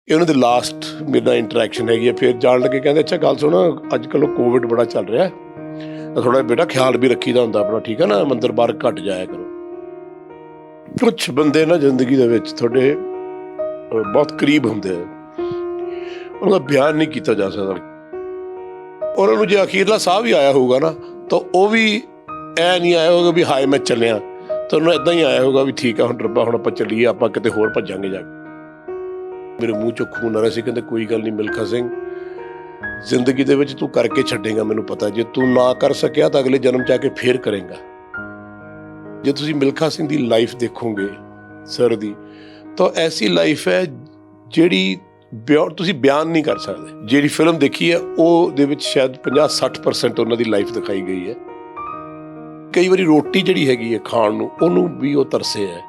ਇਹਨਾਂ ਦੀ ਲਾਸਟ ਮੇਰੇ ਨਾਲ ਇੰਟਰੈਕਸ਼ਨ ਹੈਗੀ ਹੈ। ਫਿਰ ਜਾਣ ਲੱਗੇ ਕਹਿੰਦੇ ਅੱਛਾ ਗੱਲ ਸੁਣ, ਅੱਜ ਕੱਲ੍ਹ ਕੋਵਿਡ ਬੜਾ ਚੱਲ ਰਿਹਾ, ਥੋੜ੍ਹਾ ਬੇਟਾ ਖਿਆਲ ਵੀ ਰੱਖੀਦਾ ਹੁੰਦਾ ਆਪਣਾ, ਠੀਕ ਹੈ ਨਾ, ਮੰਦਰ ਬਾਹਰ ਘੱਟ ਜਾਇਆ ਕਰੋ। ਕੁਛ ਬੰਦੇ ਨਾ ਜ਼ਿੰਦਗੀ ਦੇ ਵਿੱਚ ਤੁਹਾਡੇ ਬਹੁਤ ਕਰੀਬ ਹੁੰਦੇ ਆ, ਉਹਨਾਂ ਦਾ ਬਿਆਨ ਨਹੀਂ ਕੀਤਾ ਜਾ ਸਕਦਾ। ਉਹਨਾਂ ਨੂੰ ਜੇ ਅਖੀਰਲਾ ਸਾਹ ਵੀ ਆਇਆ ਹੋਊਗਾ ਨਾ, ਤਾਂ ਉਹ ਵੀ ਐ ਨਹੀਂ ਆਇਆ ਹੋਊਗਾ ਵੀ ਹਾਏ ਮੈਂ ਚੱਲਿਆ, ਤਾਂ ਉਹਨੂੰ ਇੱਦਾਂ ਹੀ ਆਇਆ ਹੋਊਗਾ ਵੀ ਠੀਕ ਆ ਹੁਣ ਰੱਬਾ, ਹੁਣ ਆਪਾਂ ਚੱਲੀਏ, ਆਪਾਂ ਕਿਤੇ ਹੋਰ ਭੱਜਾਂਗੇ ਜਾ ਕੇ। ਮੇਰੇ ਮੂੰਹ ਚੋਂ ਖੂਨ ਆ ਰਿਹਾ ਸੀ, ਕਹਿੰਦੇ ਕੋਈ ਗੱਲ ਨਹੀਂ ਮਿਲਖਾ ਸਿੰਘ, ਜ਼ਿੰਦਗੀ ਦੇ ਵਿੱਚ ਤੂੰ ਕਰਕੇ ਛੱਡੇਗਾ, ਮੈਨੂੰ ਪਤਾ ਜੇ ਤੂੰ ਨਾ ਕਰ ਸਕਿਆ ਤਾਂ ਅਗਲੇ ਜਨਮ 'ਚ ਆ ਕੇ ਫੇਰ ਕਰੇਗਾ। ਜੇ ਤੁਸੀਂ ਮਿਲਖਾ ਸਿੰਘ ਦੀ ਲਾਈਫ ਦੇਖੋਗੇ ਸਰ ਦੀ, ਤਾਂ ਐਸੀ ਲਾਈਫ ਹੈ ਜਿਹੜੀ ਤੁਸੀਂ ਬਿਆਨ ਨਹੀਂ ਕਰ ਸਕਦੇ। ਜਿਹੜੀ ਫਿਲਮ ਦੇਖੀ ਹੈ ਉਹਦੇ ਵਿੱਚ ਸ਼ਾਇਦ 50-60% ਉਹਨਾਂ ਦੀ ਲਾਈਫ ਦਿਖਾਈ ਗਈ ਹੈ। ਕਈ ਵਾਰੀ ਰੋਟੀ ਜਿਹੜੀ ਹੈਗੀ ਹੈ ਖਾਣ ਨੂੰ, ਉਹਨੂੰ ਵੀ ਉਹ ਤਰਸੇ ਹੈ,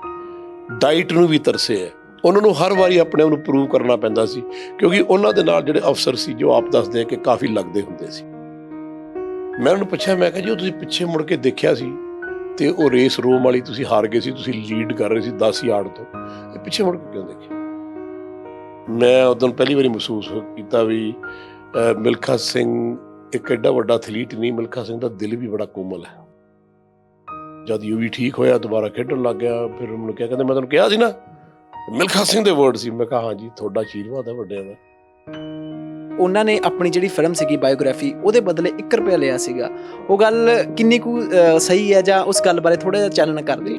ਡਾਈਟ ਨੂੰ ਵੀ ਤਰਸੇ ਹੈ। ਉਹਨਾਂ ਨੂੰ ਹਰ ਵਾਰੀ ਆਪਣੇ ਆਪ ਨੂੰ ਪ੍ਰੂਵ ਕਰਨਾ ਪੈਂਦਾ ਸੀ, ਕਿਉਂਕਿ ਉਹਨਾਂ ਦੇ ਨਾਲ ਜਿਹੜੇ ਅਫਸਰ ਸੀ ਜੋ ਆਪ ਦੱਸਦੇ ਆ ਕਿ ਕਾਫੀ ਲੱਗਦੇ ਹੁੰਦੇ ਸੀ। ਮੈਂ ਉਹਨੂੰ ਪੁੱਛਿਆ, ਮੈਂ ਕਿਹਾ ਜੀ ਉਹ ਤੁਸੀਂ ਪਿੱਛੇ ਮੁੜ ਕੇ ਦੇਖਿਆ ਸੀ ਤੇ ਉਹ ਰੇਸ ਰੋਮ ਵਾਲੀ ਤੁਸੀਂ ਹਾਰ ਗਏ ਸੀ, ਤੁਸੀਂ ਲੀਡ ਕਰ ਰਹੇ ਸੀ 10 ਯਾਰਡ ਤੋਂ, ਪਿੱਛੇ ਮੁੜ ਕੇ ਕਿਉਂ ਦੇਖਿਆ? ਮੈਂ ਉਦੋਂ ਪਹਿਲੀ ਵਾਰੀ ਮਹਿਸੂਸ ਕੀਤਾ ਵੀ ਮਿਲਖਾ ਸਿੰਘ ਇੱਕ ਐਡਾ ਵੱਡਾ ਐਥਲੀਟ ਨਹੀਂ, ਮਿਲਖਾ ਸਿੰਘ ਦਾ ਦਿਲ ਵੀ ਬੜਾ ਕੋਮਲ ਹੈ। ਜਦ ਯੂ ਵੀ ਠੀਕ ਹੋਇਆ, ਦੁਬਾਰਾ ਖੇਡਣ ਲੱਗ ਗਿਆ, ਫਿਰ ਮੈਨੂੰ ਕਿਹਾ, ਕਹਿੰਦੇ ਮੈਂ ਤੁਹਾਨੂੰ ਕਿਹਾ ਸੀ ਨਾ, ਮਿਲਖਾ ਸਿੰਘ ਦੇ ਵਰਡ ਸੀ। ਮੈਂ ਕਿਹਾ ਹਾਂਜੀ, ਤੁਹਾਡਾ ਆਸ਼ੀਰਵਾਦ ਹੈ ਵੱਡਿਆਂ ਦਾ। ਉਹਨਾਂ ਨੇ ਆਪਣੀ ਜਿਹੜੀ ਫਿਲਮ ਸੀਗੀ ਬਾਇਓਗ੍ਰਾਫੀ, ਉਹਦੇ ਬਦਲੇ 1 ਰੁਪਇਆ ਲਿਆ ਸੀਗਾ। ਉਹ ਗੱਲ ਕਿੰਨੀ ਕੁ ਸਹੀ ਹੈ, ਜਾਂ ਉਸ ਗੱਲ ਬਾਰੇ ਥੋੜ੍ਹਾ ਜਿਹਾ ਚਾਨਣ ਕਰ ਦਿਓ।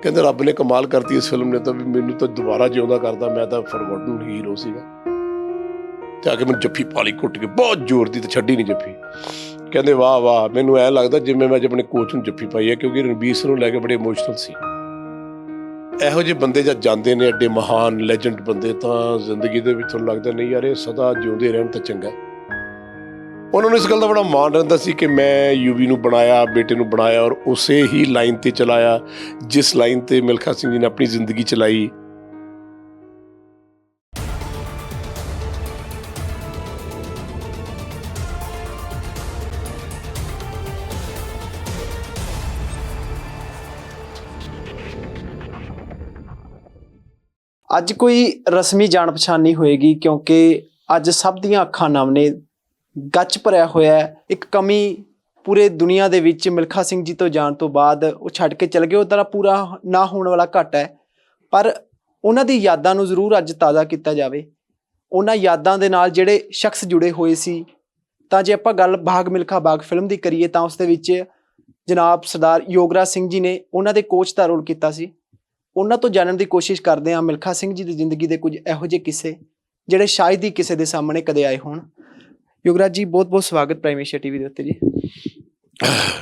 ਕਹਿੰਦੇ ਰੱਬ ਨੇ ਕਮਾਲ ਕਰਤੀ ਇਸ ਫਿਲਮ ਨੇ, ਤਾਂ ਵੀ ਮੈਨੂੰ ਤਾਂ ਦੁਬਾਰਾ ਜਿਉਂਦਾ ਕਰਦਾ, ਮੈਂ ਤਾਂ ਫਰਗੋਟਨ ਹੀਰੋ ਸੀਗਾ। ਤੇ ਆ ਕੇ ਮੈਨੂੰ ਜੱਫੀ ਪਾ ਲਈ ਘੁੱਟ ਕੇ, ਬਹੁਤ ਜ਼ੋਰ ਦੀ, ਤੇ ਛੱਡੀ ਨਹੀਂ ਜੱਫੀ। ਕਹਿੰਦੇ ਵਾਹ ਵਾਹ, ਮੈਨੂੰ ਐਂ ਲੱਗਦਾ ਜਿਵੇਂ ਮੈਂ ਅੱਜ ਆਪਣੇ ਕੋਚ ਨੂੰ ਜੱਫੀ ਪਾਈ ਹੈ, ਕਿਉਂਕਿ ਰਣਬੀਰ ਸਿੰਘ ਨੂੰ ਲੈ ਕੇ ਬੜੇ ਇਮੋਸ਼ਨਲ ਸੀ। ਇਹੋ ਜਿਹੇ ਬੰਦੇ ਜਦ ਜਾਂਦੇ ਨੇ, ਐਡੇ ਮਹਾਨ ਲੈਜੈਂਡ ਬੰਦੇ, ਤਾਂ ਜ਼ਿੰਦਗੀ ਦੇ ਵਿੱਚ ਤੁਹਾਨੂੰ ਲੱਗਦਾ ਨਹੀਂ ਯਾਰ ਇਹ ਸਦਾ ਜਿਉਂਦੇ ਰਹਿਣ ਤਾਂ ਚੰਗਾ। ਉਹਨਾਂ ਨੂੰ ਇਸ ਗੱਲ ਦਾ ਬੜਾ ਮਾਣ ਰਹਿੰਦਾ ਸੀ ਕਿ ਮੈਂ ਯੂਵੀ ਨੂੰ ਬਣਾਇਆ, ਬੇਟੇ ਨੂੰ ਬਣਾਇਆ, ਔਰ ਉਸੇ ਹੀ ਲਾਈਨ 'ਤੇ ਚਲਾਇਆ ਜਿਸ ਲਾਈਨ 'ਤੇ ਮਿਲਖਾ ਸਿੰਘ ਜੀ ਨੇ ਆਪਣੀ ਜ਼ਿੰਦਗੀ ਚਲਾਈ। ਅੱਜ ਕੋਈ ਰਸਮੀ ਜਾਣ ਪਛਾਣ ਨਹੀਂ ਹੋਏਗੀ, ਕਿਉਂਕਿ ਅੱਜ ਸਭ ਦੀਆਂ ਅੱਖਾਂ ਨਮ ਨੇ, ਗੱਚ ਭਰਿਆ ਹੋਇਆ ਹੈ। ਇੱਕ ਕਮੀ ਪੂਰੇ ਦੁਨੀਆ ਦੇ ਵਿੱਚ ਮਿਲਖਾ ਸਿੰਘ ਜੀ ਤੋਂ ਜਾਣ ਤੋਂ ਬਾਅਦ ਉਹ ਛੱਡ ਕੇ ਚਲੇ ਗਏ, ਉਹ ਤਰ੍ਹਾਂ ਪੂਰਾ ਨਾ ਹੋਣ ਵਾਲਾ ਘਾਟਾ ਹੈ। ਪਰ ਉਹਨਾਂ ਦੀ ਯਾਦਾਂ ਨੂੰ ਜ਼ਰੂਰ ਅੱਜ ਤਾਜ਼ਾ ਕੀਤਾ ਜਾਵੇ। ਉਹਨਾਂ ਯਾਦਾਂ ਦੇ ਨਾਲ ਜਿਹੜੇ ਸ਼ਖਸ ਜੁੜੇ ਹੋਏ ਸੀ, ਤਾਂ ਜੇ ਆਪਾਂ ਗੱਲ ਬਾਗ ਮਿਲਖਾ ਬਾਗ ਫਿਲਮ ਦੀ ਕਰੀਏ, ਤਾਂ ਉਸ ਦੇ ਵਿੱਚ ਜਨਾਬ ਸਰਦਾਰ ਯੋਗਰਾਜ ਸਿੰਘ ਜੀ ਨੇ ਉਹਨਾਂ ਦੇ ਕੋਚ ਦਾ ਰੋਲ ਕੀਤਾ ਸੀ। ਉਹਨਾਂ ਤੋਂ ਜਾਣਨ ਦੀ ਕੋਸ਼ਿਸ਼ ਕਰਦੇ ਹਾਂ ਮਿਲਖਾ ਸਿੰਘ ਜੀ ਦੀ ਜ਼ਿੰਦਗੀ ਦੇ ਕੁਝ ਇਹੋ ਜਿਹੇ ਕਿੱਸੇ ਜਿਹੜੇ ਸ਼ਾਇਦ ਹੀ ਕਿਸੇ ਦੇ ਸਾਹਮਣੇ ਕਦੇ ਆਏ ਹੋਣ। ਯੋਗਰਾਜ ਜੀ, ਬਹੁਤ ਬਹੁਤ ਸਵਾਗਤ ਪ੍ਰਾਈਮ ਏਸ਼ੀਆ ਟੀਵੀ ਦੇ ਉੱਤੇ ਜੀ।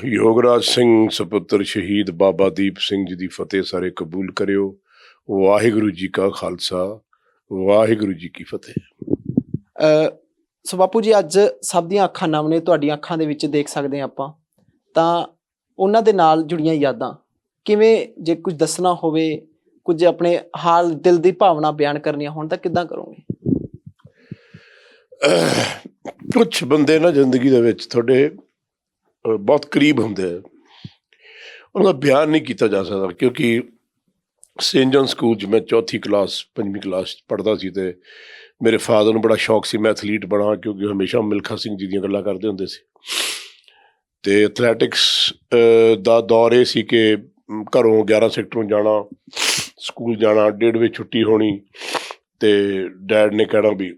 ਯੋਗਰਾਜ ਸਿੰਘ ਸੁਪੁੱਤਰ ਸ਼ਹੀਦ ਬਾਬਾ ਦੀਪ ਸਿੰਘ ਜੀ ਦੀ ਫਤਿਹ ਸਾਰੇ ਕਬੂਲ ਕਰਿਓ। ਵਾਹਿਗੁਰੂ ਜੀ ਕਾ ਖਾਲਸਾ, ਵਾਹਿਗੁਰੂ ਜੀ ਕੀ ਫਤਿਹ। ਸੋ ਬਾਪੂ ਜੀ, ਅੱਜ ਸਭ ਦੀਆਂ ਅੱਖਾਂ ਨਮ ਨੇ, ਤੁਹਾਡੀਆਂ ਅੱਖਾਂ ਦੇ ਵਿੱਚ ਦੇਖ ਸਕਦੇ ਹਾਂ ਆਪਾਂ, ਤਾਂ ਉਹਨਾਂ ਦੇ ਨਾਲ ਜੁੜੀਆਂ ਯਾਦਾਂ ਕਿਵੇਂ, ਜੇ ਕੁਝ ਦੱਸਣਾ ਹੋਵੇ, ਕੁਝ ਆਪਣੇ ਹਾਲ ਦਿਲ ਦੀ ਭਾਵਨਾ ਬਿਆਨ ਕਰਨੀਆਂ ਹੋਣ, ਤਾਂ ਕਿੱਦਾਂ ਕਰੋਗੇ? ਕੁਛ ਬੰਦੇ ਨਾ ਜ਼ਿੰਦਗੀ ਦੇ ਵਿੱਚ ਤੁਹਾਡੇ ਬਹੁਤ ਕਰੀਬ ਹੁੰਦੇ ਆ, ਉਹਨਾਂ ਦਾ ਬਿਆਨ ਨਹੀਂ ਕੀਤਾ ਜਾ ਸਕਦਾ। ਕਿਉਂਕਿ ਸੇਂਟ ਜੌਨ ਸਕੂਲ 'ਚ ਮੈਂ 4ਥੀ ਕਲਾਸ 5ਵੀਂ ਕਲਾਸ ਪੜ੍ਹਦਾ ਸੀ, ਅਤੇ ਮੇਰੇ ਫਾਦਰ ਨੂੰ ਬੜਾ ਸ਼ੌਕ ਸੀ ਮੈਂ ਐਥਲੀਟ ਬਣਾ, ਕਿਉਂਕਿ ਉਹ ਹਮੇਸ਼ਾ ਮਿਲਖਾ ਸਿੰਘ ਜੀ ਦੀਆਂ ਗੱਲਾਂ ਕਰਦੇ ਹੁੰਦੇ ਸੀ। ਅਤੇ ਐਥਲੈਟਿਕਸ ਦਾ ਦੌਰ ਇਹ ਸੀ ਕਿ ਘਰੋਂ 11 ਸੈਕਟਰੋਂ ਜਾਣਾ, ਸਕੂਲ ਜਾਣਾ, 1:30 ਵਜੇ ਛੁੱਟੀ ਹੋਣੀ, ਅਤੇ ਡੈਡ ਨੇ ਕਹਿਣਾ ਵੀ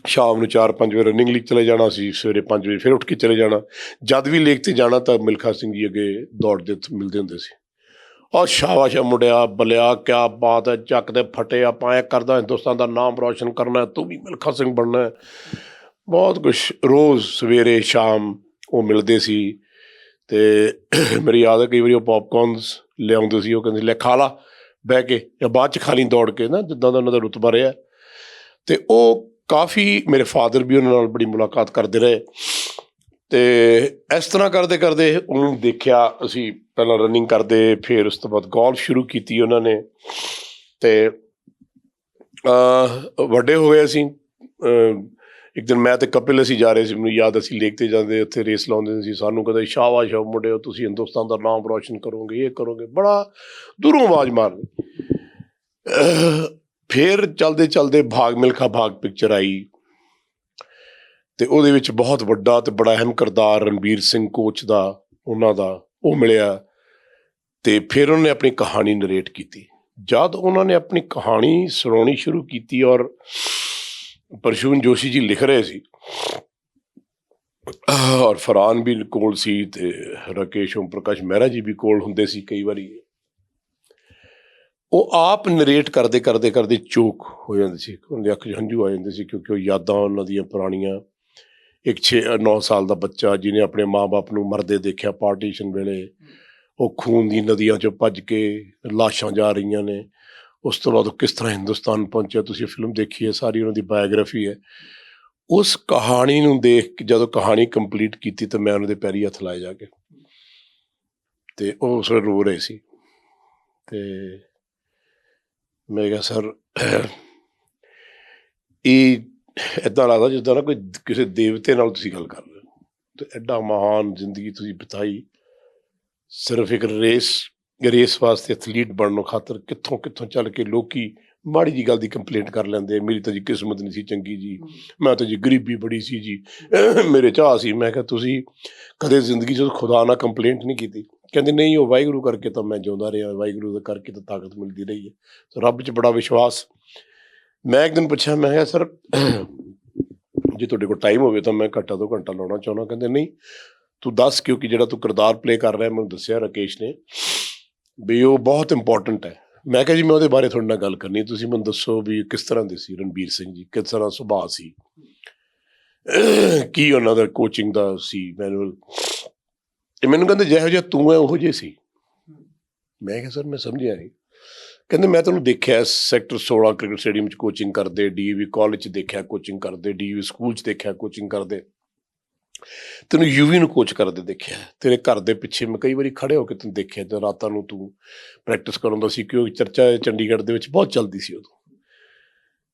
ਸ਼ਾਮ ਨੂੰ 4-5 ਵਜੇ ਰਨਿੰਗ ਲਈ ਚਲੇ ਜਾਣਾ ਸੀ, ਸਵੇਰੇ 5 ਵਜੇ ਫਿਰ ਉੱਠ ਕੇ ਚਲੇ ਜਾਣਾ। ਜਦ ਵੀ ਲੇਕ 'ਤੇ ਜਾਣਾ ਤਾਂ ਮਿਲਖਾ ਸਿੰਘ ਜੀ ਅੱਗੇ ਦੌੜਦੇ ਮਿਲਦੇ ਹੁੰਦੇ ਸੀ। ਔਰ ਸ਼ਾਬਾਸ਼ ਮੁੰਡਿਆ, ਬਲਿਆ, ਕਿਆ ਬਾਤ ਹੈ, ਚੱਕ ਦੇ ਫਟੇ, ਆਪਾਂ ਇਹ ਕਰਦਾ, ਹਿੰਦੁਸਤਾਨ ਦਾ ਨਾਮ ਰੌਸ਼ਨ ਕਰਨਾ, ਤੂੰ ਵੀ ਮਿਲਖਾ ਸਿੰਘ ਬਣਨਾ। ਬਹੁਤ ਕੁਛ ਰੋਜ਼ ਸਵੇਰੇ ਸ਼ਾਮ ਉਹ ਮਿਲਦੇ ਸੀ। ਅਤੇ ਮੇਰੀ ਯਾਦ ਹੈ ਕਈ ਵਾਰੀ ਉਹ ਪੋਪਕੋਰਨਸ ਲਿਆਉਂਦੇ ਸੀ, ਉਹ ਕਹਿੰਦੇ ਲੈ ਖਾ ਲਾ ਬਹਿ ਕੇ, ਜਾਂ ਬਾਅਦ 'ਚ ਖਾ ਲਈ ਦੌੜ ਕੇ, ਨਾ ਜਿੱਦਾਂ ਦਾ ਉਹਨਾਂ ਦਾ ਰੁਤਬਾ ਰਿਹਾ। ਅਤੇ ਉਹ ਕਾਫੀ, ਮੇਰੇ ਫਾਦਰ ਵੀ ਉਹਨਾਂ ਨਾਲ ਬੜੀ ਮੁਲਾਕਾਤ ਕਰਦੇ ਰਹੇ। ਅਤੇ ਇਸ ਤਰ੍ਹਾਂ ਕਰਦੇ ਕਰਦੇ ਉਹਨੂੰ ਦੇਖਿਆ ਅਸੀਂ, ਪਹਿਲਾਂ ਰਨਿੰਗ ਕਰਦੇ, ਫਿਰ ਉਸ ਤੋਂ ਬਾਅਦ ਗੋਲਫ ਸ਼ੁਰੂ ਕੀਤੀ ਉਹਨਾਂ ਨੇ, ਅਤੇ ਵੱਡੇ ਹੋ ਗਏ ਅਸੀਂ। ਇੱਕ ਦਿਨ ਮੈਂ ਅਤੇ ਕਪਿਲ ਅਸੀਂ ਜਾ ਰਹੇ ਸੀ, ਮੈਨੂੰ ਯਾਦ, ਅਸੀਂ ਲੇਕ 'ਤੇ ਜਾਂਦੇ, ਉੱਥੇ ਰੇਸ ਲਾਉਂਦੇ ਸੀ। ਸਾਨੂੰ ਕਹਿੰਦੇ ਸ਼ਾਬਾਸ਼ ਮੁੰਡਿਓ, ਤੁਸੀਂ ਹਿੰਦੁਸਤਾਨ ਦਾ ਨਾਮ ਰੌਸ਼ਨ ਕਰੋਗੇ, ਇਹ ਕਰੋਗੇ, ਬੜਾ ਦੂਰੋਂ ਆਵਾਜ਼ ਮਾਰਨੀ। ਫਿਰ ਚਲਦੇ ਚਲਦੇ ਭਾਗ ਮਿਲਖਾ ਭਾਗ ਪਿਕਚਰ ਆਈ ਤੇ ਉਹਦੇ ਵਿੱਚ ਬਹੁਤ ਵੱਡਾ ਤੇ ਬੜਾ ਅਹਿਮ ਕਿਰਦਾਰ ਰਣਬੀਰ ਸਿੰਘ ਕੋਚ ਦਾ, ਉਹਨਾਂ ਦਾ, ਉਹ ਮਿਲਿਆ। ਤੇ ਫਿਰ ਉਹਨੇ ਆਪਣੀ ਕਹਾਣੀ ਨਰੇਟ ਕੀਤੀ। ਜਦ ਉਹਨਾਂ ਨੇ ਆਪਣੀ ਕਹਾਣੀ ਸੁਣਾਉਣੀ ਸ਼ੁਰੂ ਕੀਤੀ ਔਰ ਪ੍ਰਸ਼ੂਨ ਜੋਸ਼ੀ ਜੀ ਲਿਖ ਰਹੇ ਸੀ ਔਰ ਫਰਹਾਨ ਵੀ ਕੋਲ ਸੀ ਤੇ ਰਾਕੇਸ਼ ਓਮ ਪ੍ਰਕਾਸ਼ ਮਹਿਰਾ ਜੀ ਵੀ ਕੋਲ ਹੁੰਦੇ ਸੀ ਕਈ ਵਾਰੀ। ਉਹ ਆਪ ਨਰੇਟ ਕਰਦੇ ਕਰਦੇ ਕਰਦੇ ਚੋਕ ਹੋ ਜਾਂਦੇ ਸੀ, ਉਹਦੇ ਅੱਖ 'ਚ ਹੰਝੂ ਆ ਜਾਂਦੇ ਸੀ, ਕਿਉਂਕਿ ਉਹ ਯਾਦਾਂ ਉਹਨਾਂ ਦੀਆਂ ਪੁਰਾਣੀਆਂ। ਇੱਕ 6-9 ਸਾਲ ਦਾ ਬੱਚਾ ਜਿਹਨੇ ਆਪਣੇ ਮਾਂ-ਬਾਪ ਨੂੰ ਮਰਦੇ ਦੇਖਿਆ ਪਾਰਟੀਸ਼ਨ ਵੇਲੇ, ਉਹ ਖੂਨ ਦੀ ਨਦੀਆਂ 'ਚੋਂ ਭੱਜ ਕੇ ਲਾਸ਼ਾਂ ਜਾ ਰਹੀਆਂ ਨੇ, ਉਸ ਤੋਂ ਬਾਅਦ ਉਹ ਕਿਸ ਤਰ੍ਹਾਂ ਹਿੰਦੁਸਤਾਨ ਪਹੁੰਚਿਆ। ਤੁਸੀਂ ਫਿਲਮ ਦੇਖੀ ਹੈ, ਸਾਰੀ ਉਹਨਾਂ ਦੀ ਬਾਇਓਗ੍ਰਾਫੀ ਹੈ। ਉਸ ਕਹਾਣੀ ਨੂੰ ਦੇਖ ਕੇ ਜਦੋਂ ਕਹਾਣੀ ਕੰਪਲੀਟ ਕੀਤੀ ਤਾਂ ਮੈਂ ਉਹਨਾਂ ਦੇ ਪੈਰੀ ਹੱਥ ਲਾਏ ਜਾ ਕੇ, ਤੇ ਉਹ ਉਸ ਵੇਲੇ ਰੋ ਰਹੇ ਸੀ। ਤੇ ਮੈਂ ਕਿਹਾ ਸਰ ਇਹ ਇੱਦਾਂ ਲੱਗਦਾ ਜਿੱਦਾਂ ਨਾ ਕੋਈ ਕਿਸੇ ਦੇਵਤੇ ਨਾਲ ਤੁਸੀਂ ਗੱਲ ਕਰ ਰਹੇ ਹੋ, ਤੇ ਐਡਾ ਮਹਾਨ ਜ਼ਿੰਦਗੀ ਤੁਸੀਂ ਬਿਤਾਈ ਸਿਰਫ ਇੱਕ ਰੇਸ ਵਾਸਤੇ, ਐਥਲੀਟ ਬਣਨ ਖਾਤਰ ਕਿੱਥੋਂ ਕਿੱਥੋਂ ਚੱਲ ਕੇ ਲੋਕੀ ਮਾੜੀ ਜੀ ਗੱਲ ਦੀ ਕੰਪਲੇਂਟ ਕਰ ਲੈਂਦੇ, ਮੇਰੀ ਤਾਂ ਜੀ ਕਿਸਮਤ ਨਹੀਂ ਸੀ ਚੰਗੀ ਜੀ, ਮੈਂ ਤਾਂ ਜੀ ਗਰੀਬੀ ਬੜੀ ਸੀ ਜੀ, ਮੇਰੇ ਚਾਅ ਸੀ। ਮੈਂ ਕਿਹਾ ਤੁਸੀਂ ਕਦੇ ਜ਼ਿੰਦਗੀ 'ਚ ਖੁਦਾ ਨਾਲ ਕੰਪਲੇਂਟ ਨਹੀਂ ਕੀਤੀ? ਕਹਿੰਦੇ ਨਹੀਂ, ਉਹ ਵਾਹਿਗੁਰੂ ਕਰਕੇ ਤਾਂ ਮੈਂ ਜਿਉਂਦਾ ਰਿਹਾ, ਵਾਹਿਗੁਰੂ ਦਾ ਕਰਕੇ ਤਾਂ ਤਾਕਤ ਮਿਲਦੀ ਰਹੀ ਹੈ, ਸੋ ਰੱਬ 'ਚ ਬੜਾ ਵਿਸ਼ਵਾਸ। ਮੈਂ ਇੱਕ ਦਿਨ ਪੁੱਛਿਆ, ਮੈਂ ਕਿਹਾ ਸਰ ਜੇ ਤੁਹਾਡੇ ਕੋਲ ਟਾਈਮ ਹੋਵੇ ਤਾਂ ਮੈਂ ਘੰਟਾ 2 ਘੰਟਾ ਲਾਉਣਾ ਚਾਹੁੰਦਾ। ਕਹਿੰਦੇ ਨਹੀਂ, ਤੂੰ ਦੱਸ, ਕਿਉਂਕਿ ਜਿਹੜਾ ਤੂੰ ਕਿਰਦਾਰ ਪਲੇ ਕਰ ਰਿਹਾ, ਮੈਨੂੰ ਦੱਸਿਆ ਰਾਕੇਸ਼ ਨੇ ਵੀ ਉਹ ਬਹੁਤ ਇੰਪੋਰਟੈਂਟ ਹੈ। ਮੈਂ ਕਿਹਾ ਜੀ ਮੈਂ ਉਹਦੇ ਬਾਰੇ ਤੁਹਾਡੇ ਨਾਲ ਗੱਲ ਕਰਨੀ, ਤੁਸੀਂ ਮੈਨੂੰ ਦੱਸੋ ਵੀ ਕਿਸ ਤਰ੍ਹਾਂ ਦੇ ਸੀ ਰਣਬੀਰ ਸਿੰਘ ਜੀ, ਕਿਸ ਤਰ੍ਹਾਂ ਸੁਭਾਅ ਸੀ, ਕੀ ਉਹਨਾਂ ਦਾ ਕੋਚਿੰਗ ਦਾ ਸੀ ਮੈਨੂਅਲ। ਤੇ ਮੈਨੂੰ ਕਹਿੰਦੇ ਜਿਹੋ ਜਿਹਾ ਤੂੰ ਹੈ ਉਹੋ ਜਿਹੇ ਸੀ। ਮੈਂ ਕਿਹਾ ਸਰ ਮੈਂ ਸਮਝਿਆ ਨਹੀਂ। ਕਹਿੰਦੇ ਮੈਂ ਤੁਹਾਨੂੰ ਦੇਖਿਆ ਸੈਕਟਰ 16 ਕ੍ਰਿਕਟ ਸਟੇਡੀਅਮ 'ਚ ਕੋਚਿੰਗ ਕਰਦੇ, DAV ਕਾਲਜ 'ਚ ਦੇਖਿਆ ਕੋਚਿੰਗ ਕਰਦੇ, DAV ਸਕੂਲ 'ਚ ਦੇਖਿਆ ਕੋਚਿੰਗ ਕਰਦੇ, ਤੈਨੂੰ UV ਨੂੰ ਕੋਚ ਕਰਦੇ ਦੇਖਿਆ, ਤੇਰੇ ਘਰ ਦੇ ਪਿੱਛੇ ਮੈਂ ਕਈ ਵਾਰੀ ਖੜੇ ਹੋ ਕੇ ਤੈਨੂੰ ਦੇਖਿਆ ਜਦ ਰਾਤਾਂ ਨੂੰ ਤੂੰ ਪ੍ਰੈਕਟਿਸ ਕਰਾਉਂਦਾ ਸੀ, ਕਿਉਂਕਿ ਚਰਚਾ ਚੰਡੀਗੜ੍ਹ ਦੇ ਵਿੱਚ ਬਹੁਤ ਚੱਲਦੀ ਸੀ ਉਦੋਂ।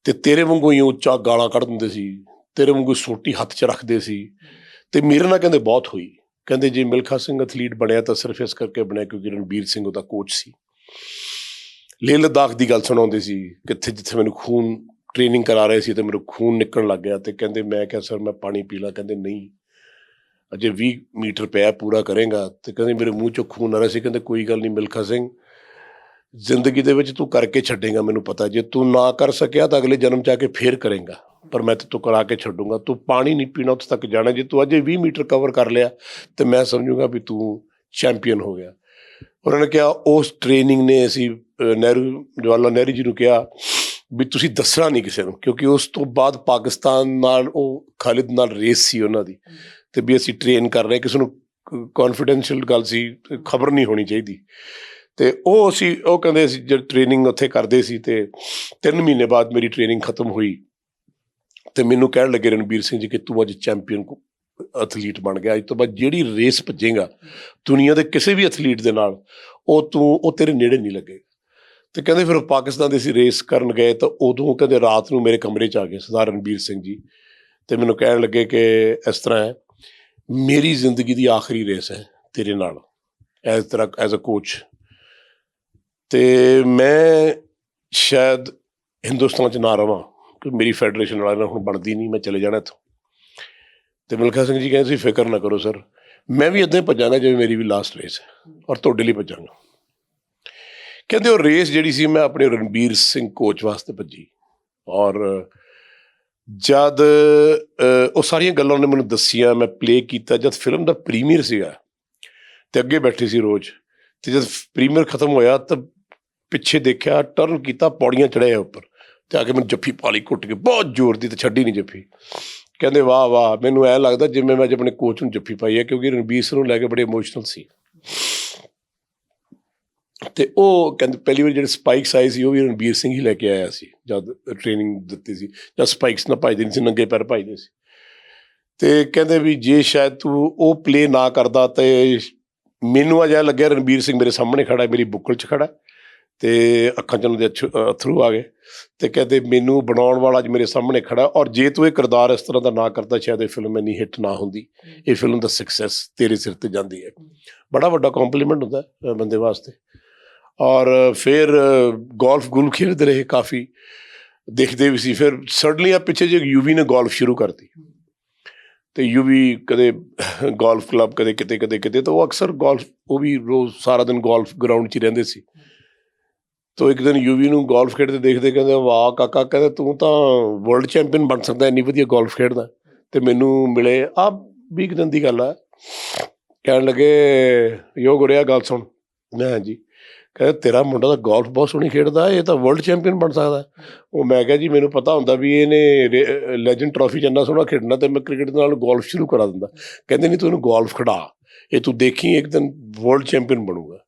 ਤੇ ਤੇਰੇ ਵਾਂਗੂ ਹੀ ਉੱਚਾ ਗਾਲਾਂ ਕੱਢ ਦਿੰਦੇ ਸੀ, ਤੇਰੇ ਵਾਂਗੂ ਸੋਟੀ ਹੱਥ 'ਚ ਰੱਖਦੇ ਸੀ। ਤੇ ਮੇਰੇ ਨਾਲ ਕਹਿੰਦੇ ਬਹੁਤ ਹੋਈ। ਕਹਿੰਦੇ ਜੇ ਮਿਲਖਾ ਸਿੰਘ ਐਥਲੀਟ ਬਣਿਆ ਤਾਂ ਸਿਰਫ ਇਸ ਕਰਕੇ ਬਣਿਆ ਕਿਉਂਕਿ ਰਣਬੀਰ ਸਿੰਘ ਉਹਦਾ ਕੋਚ ਸੀ। ਲੇਹ ਲਦਾਖ ਦੀ ਗੱਲ ਸੁਣਾਉਂਦੇ ਸੀ, ਕਿੱਥੇ ਜਿੱਥੇ ਮੈਨੂੰ ਖੂਨ ਟ੍ਰੇਨਿੰਗ ਕਰਾ ਰਹੇ ਸੀ ਤੇ ਮੈਨੂੰ ਖੂਨ ਨਿਕਲਣ ਲੱਗ ਗਿਆ। ਤੇ ਕਹਿੰਦੇ ਮੈਂ ਕਿਹਾ ਸਰ ਮੈਂ ਪਾਣੀ ਪੀ ਲਾ। ਕਹਿੰਦੇ ਨਹੀਂ, ਅਜੇ 20 ਮੀਟਰ ਪਿਆ, ਪੂਰਾ ਕਰੇਗਾ। ਤੇ ਕਹਿੰਦੇ ਮੇਰੇ ਮੂੰਹ 'ਚੋਂ ਖੂਨ ਆ ਰਿਹਾ ਸੀ। ਕਹਿੰਦੇ ਕੋਈ ਗੱਲ ਨਹੀਂ ਮਿਲਖਾ ਸਿੰਘ, ਜ਼ਿੰਦਗੀ ਦੇ ਵਿੱਚ ਤੂੰ ਕਰਕੇ ਛੱਡੇਗਾ, ਮੈਨੂੰ ਪਤਾ। ਜੇ ਤੂੰ ਨਾ ਕਰ ਸਕਿਆ ਤਾਂ ਅਗਲੇ ਜਨਮ 'ਚ ਆ ਕੇ ਫੇਰ ਕਰੇਗਾ, ਪਰ ਮੈਂ ਤੂੰ ਕਰਾ ਕੇ ਛੱਡੂੰਗਾ। ਤੂੰ ਪਾਣੀ ਨਹੀਂ ਪੀਣਾ, ਉੱਥੇ ਤੱਕ ਜਾਣਾ। ਜੇ ਤੂੰ ਅਜੇ 20 ਮੀਟਰ ਕਵਰ ਕਰ ਲਿਆ ਤੇ ਮੈਂ ਸਮਝੂੰਗਾ ਵੀ ਤੂੰ ਚੈਂਪੀਅਨ ਹੋ ਗਿਆ। ਉਹਨਾਂ ਨੇ ਕਿਹਾ ਉਸ ਟ੍ਰੇਨਿੰਗ ਨੇ ਅਸੀਂ ਜਵਾਹਰ ਲਾਲ ਨਹਿਰੂ ਜੀ ਨੂੰ ਕਿਹਾ ਵੀ ਤੁਸੀਂ ਦੱਸਣਾ ਨਹੀਂ ਕਿਸੇ ਨੂੰ, ਕਿਉਂਕਿ ਉਸ ਤੋਂ ਬਾਅਦ ਪਾਕਿਸਤਾਨ ਨਾਲ ਉਹ ਖਾਲਿਦ ਨਾਲ ਰੇਸ ਸੀ ਉਹਨਾਂ ਦੀ, ਤੇ ਵੀ ਅਸੀਂ ਟ੍ਰੇਨ ਕਰ ਰਹੇ, ਕਿਸੇ ਨੂੰ ਕੌਨਫੀਡੈਂਸ਼ੀਅਲ ਗੱਲ ਸੀ, ਖਬਰ ਨਹੀਂ ਹੋਣੀ ਚਾਹੀਦੀ। ਤੇ ਉਹ ਕਹਿੰਦੇ ਅਸੀਂ ਜਦ ਟ੍ਰੇਨਿੰਗ ਉੱਥੇ ਕਰਦੇ ਸੀ ਤੇ 3 ਮਹੀਨੇ ਬਾਅਦ ਮੇਰੀ ਟ੍ਰੇਨਿੰਗ ਖਤਮ ਹੋਈ ਤੇ ਮੈਨੂੰ ਕਹਿਣ ਲੱਗੇ ਰਣਬੀਰ ਸਿੰਘ ਜੀ ਕਿ ਤੂੰ ਅੱਜ ਚੈਂਪੀਅਨ ਐਥਲੀਟ ਬਣ ਗਿਆ, ਅੱਜ ਤੋਂ ਬਾਅਦ ਜਿਹੜੀ ਰੇਸ ਭੱਜੇਗਾ ਦੁਨੀਆ ਦੇ ਕਿਸੇ ਵੀ ਐਥਲੀਟ ਦੇ ਨਾਲ, ਉਹ ਤੇਰੇ ਨੇੜੇ ਨਹੀਂ ਲੱਗੇਗਾ। ਤੇ ਕਹਿੰਦੇ ਫਿਰ ਪਾਕਿਸਤਾਨ ਦੇ ਅਸੀਂ ਰੇਸ ਕਰਨ ਗਏ ਤਾਂ ਉਦੋਂ ਕਹਿੰਦੇ ਰਾਤ ਨੂੰ ਮੇਰੇ ਕਮਰੇ 'ਚ ਆ ਗਏ ਸਰਦਾਰ ਰਣਬੀਰ ਸਿੰਘ ਜੀ, ਤੇ ਮੈਨੂੰ ਕਹਿਣ ਲੱਗੇ ਕਿ ਇਸ ਤਰ੍ਹਾਂ ਹੈ, ਮੇਰੀ ਜ਼ਿੰਦਗੀ ਦੀ ਆਖਰੀ ਰੇਸ ਹੈ ਤੇਰੇ ਨਾਲ ਐਜ਼ ਅ ਕੋਚ, ਤੇ ਮੈਂ ਸ਼ਾਇਦ ਹਿੰਦੁਸਤਾਨ 'ਚ ਨਾ ਰਵਾਂ ਕਿਉਂਕਿ ਮੇਰੀ ਫੈਡਰੇਸ਼ਨ ਵਾਲਾ ਨਾਲ ਹੁਣ ਬਣਦੀ ਨਹੀਂ, ਮੈਂ ਚਲੇ ਜਾਣਾ ਇੱਥੋਂ। ਤੇ ਮਿਲਖਾ ਸਿੰਘ ਜੀ ਕਹਿੰਦੇ ਸੀ ਫਿਕਰ ਨਾ ਕਰੋ ਸਰ, ਮੈਂ ਵੀ ਇੱਦਾਂ ਹੀ ਭੱਜਾਂਗਾ ਜਿਵੇਂ ਮੇਰੀ ਵੀ ਲਾਸਟ ਰੇਸ ਹੈ, ਔਰ ਤੁਹਾਡੇ ਲਈ ਭੱਜਾਂਗਾ। ਕਹਿੰਦੇ ਉਹ ਰੇਸ ਜਿਹੜੀ ਸੀ ਮੈਂ ਆਪਣੇ ਰਣਬੀਰ ਸਿੰਘ ਕੋਚ ਵਾਸਤੇ ਭੱਜੀ, ਔਰ ਜਦ ਉਹ ਸਾਰੀਆਂ ਗੱਲਾਂ ਉਹਨੇ ਮੈਨੂੰ ਦੱਸੀਆਂ, ਮੈਂ ਪਲੇ ਕੀਤਾ। ਜਦ ਫਿਲਮ ਦਾ ਪ੍ਰੀਮੀਅਰ ਸੀਗਾ ਤੇ ਅੱਗੇ ਬੈਠੇ ਸੀ ਰੋਜ਼, ਤੇ ਜਦ ਪ੍ਰੀਮੀਅਰ ਖਤਮ ਹੋਇਆ ਤਾਂ ਪਿੱਛੇ ਦੇਖਿਆ, ਟਰਨ ਕੀਤਾ, ਪੌੜੀਆਂ ਚੜ੍ਹਿਆ ਉੱਪਰ ਤੇ ਆ ਕੇ ਮੈਨੂੰ ਜੱਫੀ ਪਾ ਲਈ ਘੁੱਟ ਕੇ, ਬਹੁਤ ਜ਼ੋਰ ਦੀ, ਤੇ ਛੱਡੀ ਨਹੀਂ ਜੱਫੀ। ਕਹਿੰਦੇ ਵਾਹ ਵਾਹ, ਮੈਨੂੰ ਐਂ ਲੱਗਦਾ ਜਿਵੇਂ ਮੈਂ ਅੱਜ ਆਪਣੇ ਕੋਚ ਨੂੰ ਜੱਫੀ ਪਾਈ ਹੈ, ਕਿਉਂਕਿ ਰਣਬੀਰ ਸਿੰਘ ਨੂੰ ਲੈ ਕੇ ਬੜੇ ਇਮੋਸ਼ਨਲ ਸੀ। ਤੇ ਉਹ ਕਹਿੰਦੇ ਪਹਿਲੀ ਵਾਰ ਜਿਹੜੇ ਸਪਾਈਕਸ ਆਏ ਸੀ ਉਹ ਵੀ ਰਣਬੀਰ ਸਿੰਘ ਹੀ ਲੈ ਕੇ ਆਇਆ ਸੀ ਜਦ ਟ੍ਰੇਨਿੰਗ ਦਿੱਤੀ ਸੀ, ਜਦ ਸਪਾਈਕਸ ਨਾਲ ਭੱਜਦੇ ਨਹੀਂ ਸੀ, ਨੰਗੇ ਪੈਰ ਭੱਜਦੇ ਸੀ। ਤੇ ਕਹਿੰਦੇ ਵੀ ਜੇ ਸ਼ਾਇਦ ਤੂੰ ਉਹ ਪਲੇ ਨਾ ਕਰਦਾ ਤੇ ਮੈਨੂੰ ਅਜਿਹਾ ਲੱਗਿਆ ਰਣਬੀਰ ਸਿੰਘ ਮੇਰੇ ਸਾਹਮਣੇ ਖੜਾ, ਮੇਰੀ ਬੁੱਕਲ 'ਚ ਖੜਾ, ਤੇ ਅੱਖਾਂ 'ਚ ਉਹਨਾਂ ਦੇ ਅਥਰੂ ਆ ਗਏ। ਤੇ ਕਹਿੰਦੇ ਮੈਨੂੰ ਬਣਾਉਣ ਵਾਲਾ ਅੱਜ ਮੇਰੇ ਸਾਹਮਣੇ ਖੜਾ, ਔਰ ਜੇ ਤੂੰ ਇਹ ਕਿਰਦਾਰ ਇਸ ਤਰ੍ਹਾਂ ਦਾ ਨਾ ਕਰਦਾ ਸ਼ਾਇਦ ਇਹ ਫਿਲਮ ਇੰਨੀ ਹਿੱਟ ਨਾ ਹੁੰਦੀ, ਇਹ ਫਿਲਮ ਦਾ ਸਕਸੈਸ ਤੇਰੇ ਸਿਰ 'ਤੇ ਜਾਂਦੀ ਹੈ। ਬੜਾ ਵੱਡਾ ਕੰਪਲੀਮੈਂਟ ਹੁੰਦਾ ਬੰਦੇ ਵਾਸਤੇ। ਔਰ ਫਿਰ ਗੋਲਫ ਖੇਡਦੇ ਰਹੇ ਕਾਫੀ, ਦੇਖਦੇ ਵੀ ਸੀ। ਫਿਰ ਸਡਨਲੀ ਆ ਪਿੱਛੇ ਜੇ ਯੂਵੀ ਨੇ ਗੋਲਫ ਸ਼ੁਰੂ ਕਰਤੀ, ਤੇ ਯੂਵੀ ਕਦੇ ਗੋਲਫ ਕਲੱਬ, ਕਦੇ ਕਿਤੇ ਕਦੇ ਕਿਤੇ, ਤਾਂ ਉਹ ਅਕਸਰ ਗੋਲਫ, ਉਹ ਵੀ ਰੋਜ਼ ਸਾਰਾ ਦਿਨ ਗੋਲਫ ਗਰਾਊਂਡ 'ਚ ਹੀ ਰਹਿੰਦੇ ਸੀ। ਤੋ ਇੱਕ ਦਿਨ ਯੂਵੀ ਨੂੰ ਗੋਲਫ ਖੇਡਦੇ ਦੇਖਦੇ, ਕਹਿੰਦੇ ਵਾਹ ਕਾਕਾ, ਕਹਿੰਦੇ ਤੂੰ ਤਾਂ ਵਰਲਡ ਚੈਂਪੀਅਨ ਬਣ ਸਕਦਾ, ਇੰਨੀ ਵਧੀਆ ਗੋਲਫ ਖੇਡਦਾ। ਤੇ ਮੈਨੂੰ ਮਿਲੇ, ਆਹ 20 ਕੁ ਦਿਨ ਦੀ ਗੱਲ ਆ। ਕਹਿਣ ਲੱਗੇ ਯੋਗ ਹੋ ਰਿਹਾ, ਗੱਲ ਸੁਣ। ਮੈਂ ਹਾਂਜੀ। ਕਹਿੰਦੇ ਤੇਰਾ ਮੁੰਡਾ ਤਾਂ ਗੋਲਫ ਬਹੁਤ ਸੋਹਣੀ ਖੇਡਦਾ, ਇਹ ਤਾਂ ਵਰਲਡ ਚੈਂਪੀਅਨ ਬਣ ਸਕਦਾ। ਉਹ ਮੈਂ ਕਿਹਾ ਜੀ ਮੈਨੂੰ ਪਤਾ ਹੁੰਦਾ ਵੀ ਇਹਨੇ ਲੈਜੈਂਡ ਟਰੋਫੀ 'ਚ ਇੰਨਾ ਸੋਹਣਾ ਖੇਡਣਾ, ਤੇ ਮੈਂ ਕ੍ਰਿਕਟ ਨਾਲ ਗੋਲਫ ਸ਼ੁਰੂ ਕਰਾ ਦਿੰਦਾ। ਕਹਿੰਦੇ ਨਹੀਂ, ਤੂੰ ਇਹਨੂੰ ਗੋਲਫ ਖਿਡਾ, ਇਹ ਤੂੰ ਦੇਖੀ ਇੱਕ ਦਿਨ ਵਰਲਡ ਚੈਂਪੀਅਨ ਬਣੂਗਾ।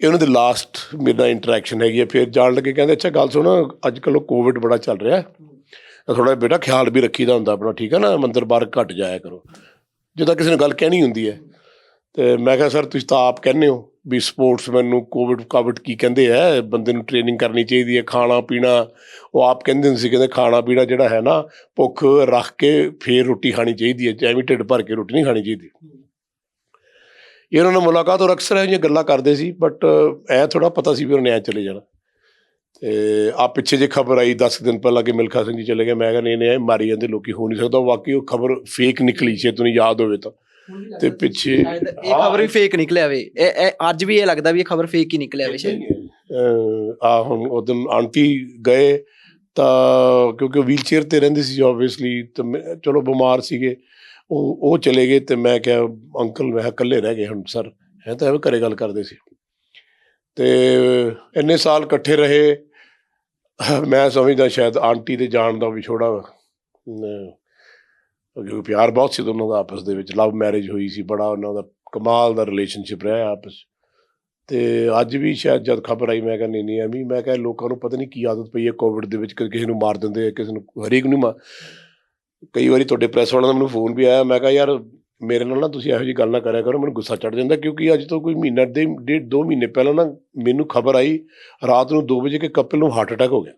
ਇਹ ਉਹਨਾਂ ਦੀ ਲਾਸਟ ਮੇਰੇ ਨਾਲ ਇੰਟਰੈਕਸ਼ਨ ਹੈਗੀ ਹੈ। ਫਿਰ ਜਾਣ ਲੱਗੇ, ਕਹਿੰਦੇ ਅੱਛਾ ਗੱਲ ਸੁਣ, ਅੱਜ ਕੱਲ੍ਹ ਉਹ ਕੋਵਿਡ ਬੜਾ ਚੱਲ ਰਿਹਾ, ਥੋੜ੍ਹਾ ਬੇਟਾ ਖਿਆਲ ਵੀ ਰੱਖੀਦਾ ਹੁੰਦਾ ਆਪਣਾ, ਠੀਕ ਹੈ ਨਾ, ਮੰਦਰ ਬਾਹਰ ਘੱਟ ਜਾਇਆ ਕਰੋ, ਜਿੱਦਾਂ ਕਿਸੇ ਨੂੰ ਗੱਲ ਕਹਿਣੀ ਹੁੰਦੀ ਹੈ। ਅਤੇ ਮੈਂ ਕਿਹਾ ਸਰ ਤੁਸੀਂ ਤਾਂ ਆਪ ਕਹਿੰਦੇ ਹੋ ਵੀ ਸਪੋਰਟਸਮੈਨ ਨੂੰ ਕੋਵਿਡ ਕੀ ਕਹਿੰਦੇ ਹੈ, ਬੰਦੇ ਨੂੰ ਟ੍ਰੇਨਿੰਗ ਕਰਨੀ ਚਾਹੀਦੀ ਹੈ, ਖਾਣਾ ਪੀਣਾ। ਉਹ ਆਪ ਕਹਿੰਦੇ ਹੁੰਦੇ ਸੀ, ਕਹਿੰਦੇ ਖਾਣਾ ਪੀਣਾ ਜਿਹੜਾ ਹੈ ਨਾ, ਭੁੱਖ ਰੱਖ ਕੇ ਫਿਰ ਰੋਟੀ ਖਾਣੀ ਚਾਹੀਦੀ ਹੈ, ਐਵੇਂ ਢਿੱਡ ਭਰ ਕੇ ਰੋਟੀ ਨਹੀਂ ਖਾਣੀ ਚਾਹੀਦੀ। ਇਹ ਉਹਨਾਂ ਨਾਲ ਮੁਲਾਕਾਤ ਔਰ ਅਕਸਰ ਇਹੋ ਜਿਹੀਆਂ ਗੱਲਾਂ ਕਰਦੇ ਸੀ, ਬਟ ਐਂ ਥੋੜ੍ਹਾ ਪਤਾ ਸੀ ਵੀ ਉਹਨੇ ਐਂ ਚਲੇ ਜਾਣਾ। ਅਤੇ ਆਹ ਪਿੱਛੇ ਜੇ ਖਬਰ ਆਈ 10 ਦਿਨ ਪਹਿਲਾਂ ਕਿ ਮਿਲਖਾ ਸਿੰਘ ਜੀ ਚਲੇ ਗਏ, ਮੈਂ ਕਿਹਾ ਨਹੀਂ ਨਹੀਂ, ਮਾਰੀ ਜਾਂਦੇ ਲੋਕੀ, ਹੋ ਨਹੀਂ ਸਕਦਾ। ਵਾਕਈ ਉਹ ਖਬਰ ਫੇਕ ਨਿਕਲੀ, ਜੇ ਤੁਹਾਨੂੰ ਯਾਦ ਹੋਵੇ ਤਾਂ। ਤੇ ਪਿੱਛੇ ਇਹ ਖਬਰ ਵੀ ਫੇਕ ਨਿਕਲਿਆ ਵੇ, ਇਹ ਅੱਜ ਵੀ ਇਹ ਲੱਗਦਾ ਵੀ ਇਹ ਖਬਰ ਫੇਕ ਹੀ ਨਿਕਲਿਆ ਵੇ ਸ਼ਾਇਦ। ਆਹ ਹੁਣ ਉਹ ਦਿਨ ਆਂਟੀ ਗਏ ਤਾਂ, ਕਿਉਂਕਿ ਉਹ ਵੀਲ ਚੇਅਰ 'ਤੇ ਰਹਿੰਦੇ ਸੀ ਓਬਵੀਅਸਲੀ, ਤਾਂ ਚਲੋ ਬਿਮਾਰ ਸੀਗੇ, ਉਹ ਚਲੇ ਗਏ। ਅਤੇ ਮੈਂ ਕਿਹਾ ਅੰਕਲ, ਮੈਂ ਕਿਹਾ ਇਕੱਲੇ ਰਹਿ ਗਏ ਹੁਣ ਸਰ, ਹੈ ਤਾਂ ਐਵੇਂ ਘਰੇ ਗੱਲ ਕਰਦੇ ਸੀ। ਅਤੇ ਇੰਨੇ ਸਾਲ ਇਕੱਠੇ ਰਹੇ, ਮੈਂ ਸਮਝਦਾ ਸ਼ਾਇਦ ਆਂਟੀ ਦੇ ਜਾਣ ਦਾ ਵਿਛੋੜਾ, ਕਿਉਂਕਿ ਪਿਆਰ ਬਹੁਤ ਸੀ ਦੋਨਾਂ ਦਾ ਆਪਸ ਦੇ ਵਿੱਚ, ਲਵ ਮੈਰਿਜ ਹੋਈ ਸੀ, ਬੜਾ ਉਹਨਾਂ ਦਾ ਕਮਾਲ ਦਾ ਰਿਲੇਸ਼ਨਸ਼ਿਪ ਰਿਹਾ ਆਪਸ। ਅਤੇ ਅੱਜ ਵੀ ਸ਼ਾਇਦ ਜਦ ਖਬਰ ਆਈ, ਮੈਂ ਕਿਹਾ ਨਹੀਂ ਨਹੀਂ, ਐਵੇਂ ਮੈਂ ਕਿਹਾ ਲੋਕਾਂ ਨੂੰ ਪਤਾ ਨਹੀਂ ਕੀ ਆਦਤ ਪਈ ਹੈ ਕੋਵਿਡ ਦੇ ਵਿੱਚ, ਕਿਸੇ ਨੂੰ ਮਾਰ ਦਿੰਦੇ ਆ, ਕਿਸੇ ਨੂੰ, ਹਰੇਕ ਨੂੰ ਕਈ ਵਾਰੀ ਤੁਹਾਡੇ ਪ੍ਰੈਸ ਵਾਲਿਆਂ ਦਾ ਮੈਨੂੰ ਫੋਨ ਵੀ ਆਇਆ। ਮੈਂ ਕਿਹਾ ਯਾਰ ਮੇਰੇ ਨਾਲ ਨਾ ਤੁਸੀਂ ਇਹੋ ਜਿਹੀ ਗੱਲ ਨਾ ਕਰਿਆ ਕਰੋ, ਮੈਨੂੰ ਗੁੱਸਾ ਚੜ੍ਹ ਜਾਂਦਾ। ਕਿਉਂਕਿ ਅੱਜ ਤੋਂ ਕੋਈ ਮਹੀਨਾ, ਡੇਢ 2 ਮਹੀਨੇ ਪਹਿਲਾਂ ਨਾ ਮੈਨੂੰ ਖਬਰ ਆਈ ਰਾਤ ਨੂੰ 2 ਵਜੇ ਕਿ ਕਪਿਲ ਨੂੰ ਹਾਰਟ ਅਟੈਕ ਹੋ ਗਿਆ,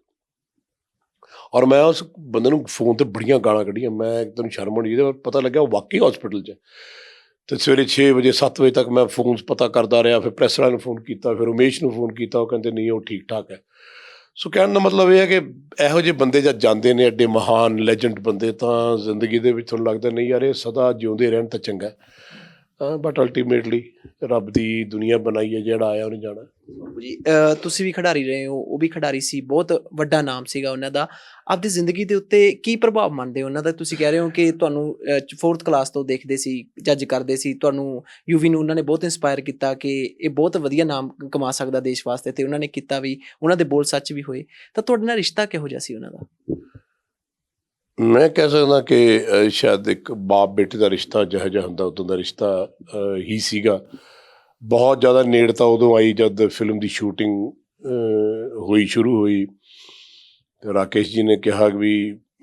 ਔਰ ਮੈਂ ਉਸ ਬੰਦੇ ਨੂੰ ਫੋਨ 'ਤੇ ਬੜੀਆਂ ਗਾਲਾਂ ਕੱਢੀਆਂ। ਮੈਂ ਤੈਨੂੰ ਸ਼ਰਮ ਆਉਣੀ, ਜਿਹਦੇ ਪਤਾ ਲੱਗਿਆ ਉਹ ਵਾਕਈ ਹੌਸਪੀਟਲ 'ਚ। ਅਤੇ ਸਵੇਰੇ 6 ਵਜੇ 7 ਵਜੇ ਤੱਕ ਮੈਂ ਫੋਨਸ ਪਤਾ ਕਰਦਾ ਰਿਹਾ, ਫਿਰ ਪ੍ਰੈਸ ਵਾਲਿਆਂ ਨੂੰ ਫੋਨ ਕੀਤਾ, ਫਿਰ ਉਮੇਸ਼ ਨੂੰ ਫੋਨ ਕੀਤਾ, ਉਹ ਕਹਿੰਦੇ ਨਹੀਂ ਉਹ ਠੀਕ ਠਾਕ ਹੈ। ਸੋ ਕਹਿਣ ਦਾ ਮਤਲਬ ਇਹ ਹੈ ਕਿ ਇਹੋ ਜਿਹੇ ਬੰਦੇ ਜਦ ਜਾਂਦੇ ਨੇ, ਐਡੇ ਮਹਾਨ ਲੈਜੈਂਡ ਬੰਦੇ, ਤਾਂ ਜ਼ਿੰਦਗੀ ਦੇ ਵਿੱਚ ਤੁਹਾਨੂੰ ਲੱਗਦਾ ਨਹੀਂ ਯਾਰ ਇਹ ਸਦਾ ਜਿਉਂਦੇ ਰਹਿਣ ਤਾਂ ਚੰਗਾ। ਬਟ ਅਲਟੀਮੇਟਲੀ ਰੱਬ ਦੀ ਦੁਨੀਆ ਬਣਾਈ ਹੈ, ਜਿਹੜਾ ਆਇਆ ਉਹਨੇ ਜਾਣਾ। ਬਾਪੂ ਜੀ ਤੁਸੀਂ ਵੀ ਖਿਡਾਰੀ ਰਹੇ ਹੋ, ਉਹ ਵੀ ਖਿਡਾਰੀ ਸੀ, ਬਹੁਤ ਵੱਡਾ ਨਾਮ ਸੀਗਾ ਉਹਨਾਂ ਦਾ। ਆਪਦੀ ਜ਼ਿੰਦਗੀ ਦੇ ਉੱਤੇ ਕੀ ਪ੍ਰਭਾਵ ਮੰਨਦੇ ਹੋ ਉਹਨਾਂ ਦਾ? ਤੁਸੀਂ ਕਹਿ ਰਹੇ ਹੋ ਕਿ ਤੁਹਾਨੂੰ 4th ਕਲਾਸ ਤੋਂ ਦੇਖਦੇ ਸੀ, ਜੱਜ ਕਰਦੇ ਸੀ, ਤੁਹਾਨੂੰ ਯੂਵੀ ਨੂੰ ਉਹਨਾਂ ਨੇ ਬਹੁਤ ਇੰਸਪਾਇਰ ਕੀਤਾ ਕਿ ਇਹ ਬਹੁਤ ਵਧੀਆ ਨਾਮ ਕਮਾ ਸਕਦਾ ਦੇਸ਼ ਵਾਸਤੇ, ਅਤੇ ਉਹਨਾਂ ਨੇ ਕੀਤਾ ਵੀ, ਉਹਨਾਂ ਦੇ ਬੋਲ ਸੱਚ ਵੀ ਹੋਏ। ਤਾਂ ਤੁਹਾਡੇ ਨਾਲ ਰਿਸ਼ਤਾ ਕਿਹੋ ਜਿਹਾ ਸੀ ਉਹਨਾਂ ਦਾ? ਮੈਂ ਕਹਿ ਸਕਦਾ ਕਿ ਸ਼ਾਇਦ ਇੱਕ ਬਾਪ ਬੇਟੇ ਦਾ ਰਿਸ਼ਤਾ ਜਿਹੋ ਜਿਹਾ ਹੁੰਦਾ, ਉੱਦਾਂ ਦਾ ਰਿਸ਼ਤਾ ਹੀ ਸੀਗਾ। ਬਹੁਤ ਜ਼ਿਆਦਾ ਨੇੜਤਾ ਉਦੋਂ ਆਈ ਜਦ ਫਿਲਮ ਦੀ ਸ਼ੂਟਿੰਗ ਸ਼ੁਰੂ ਹੋਈ। ਰਾਕੇਸ਼ ਜੀ ਨੇ ਕਿਹਾ ਵੀ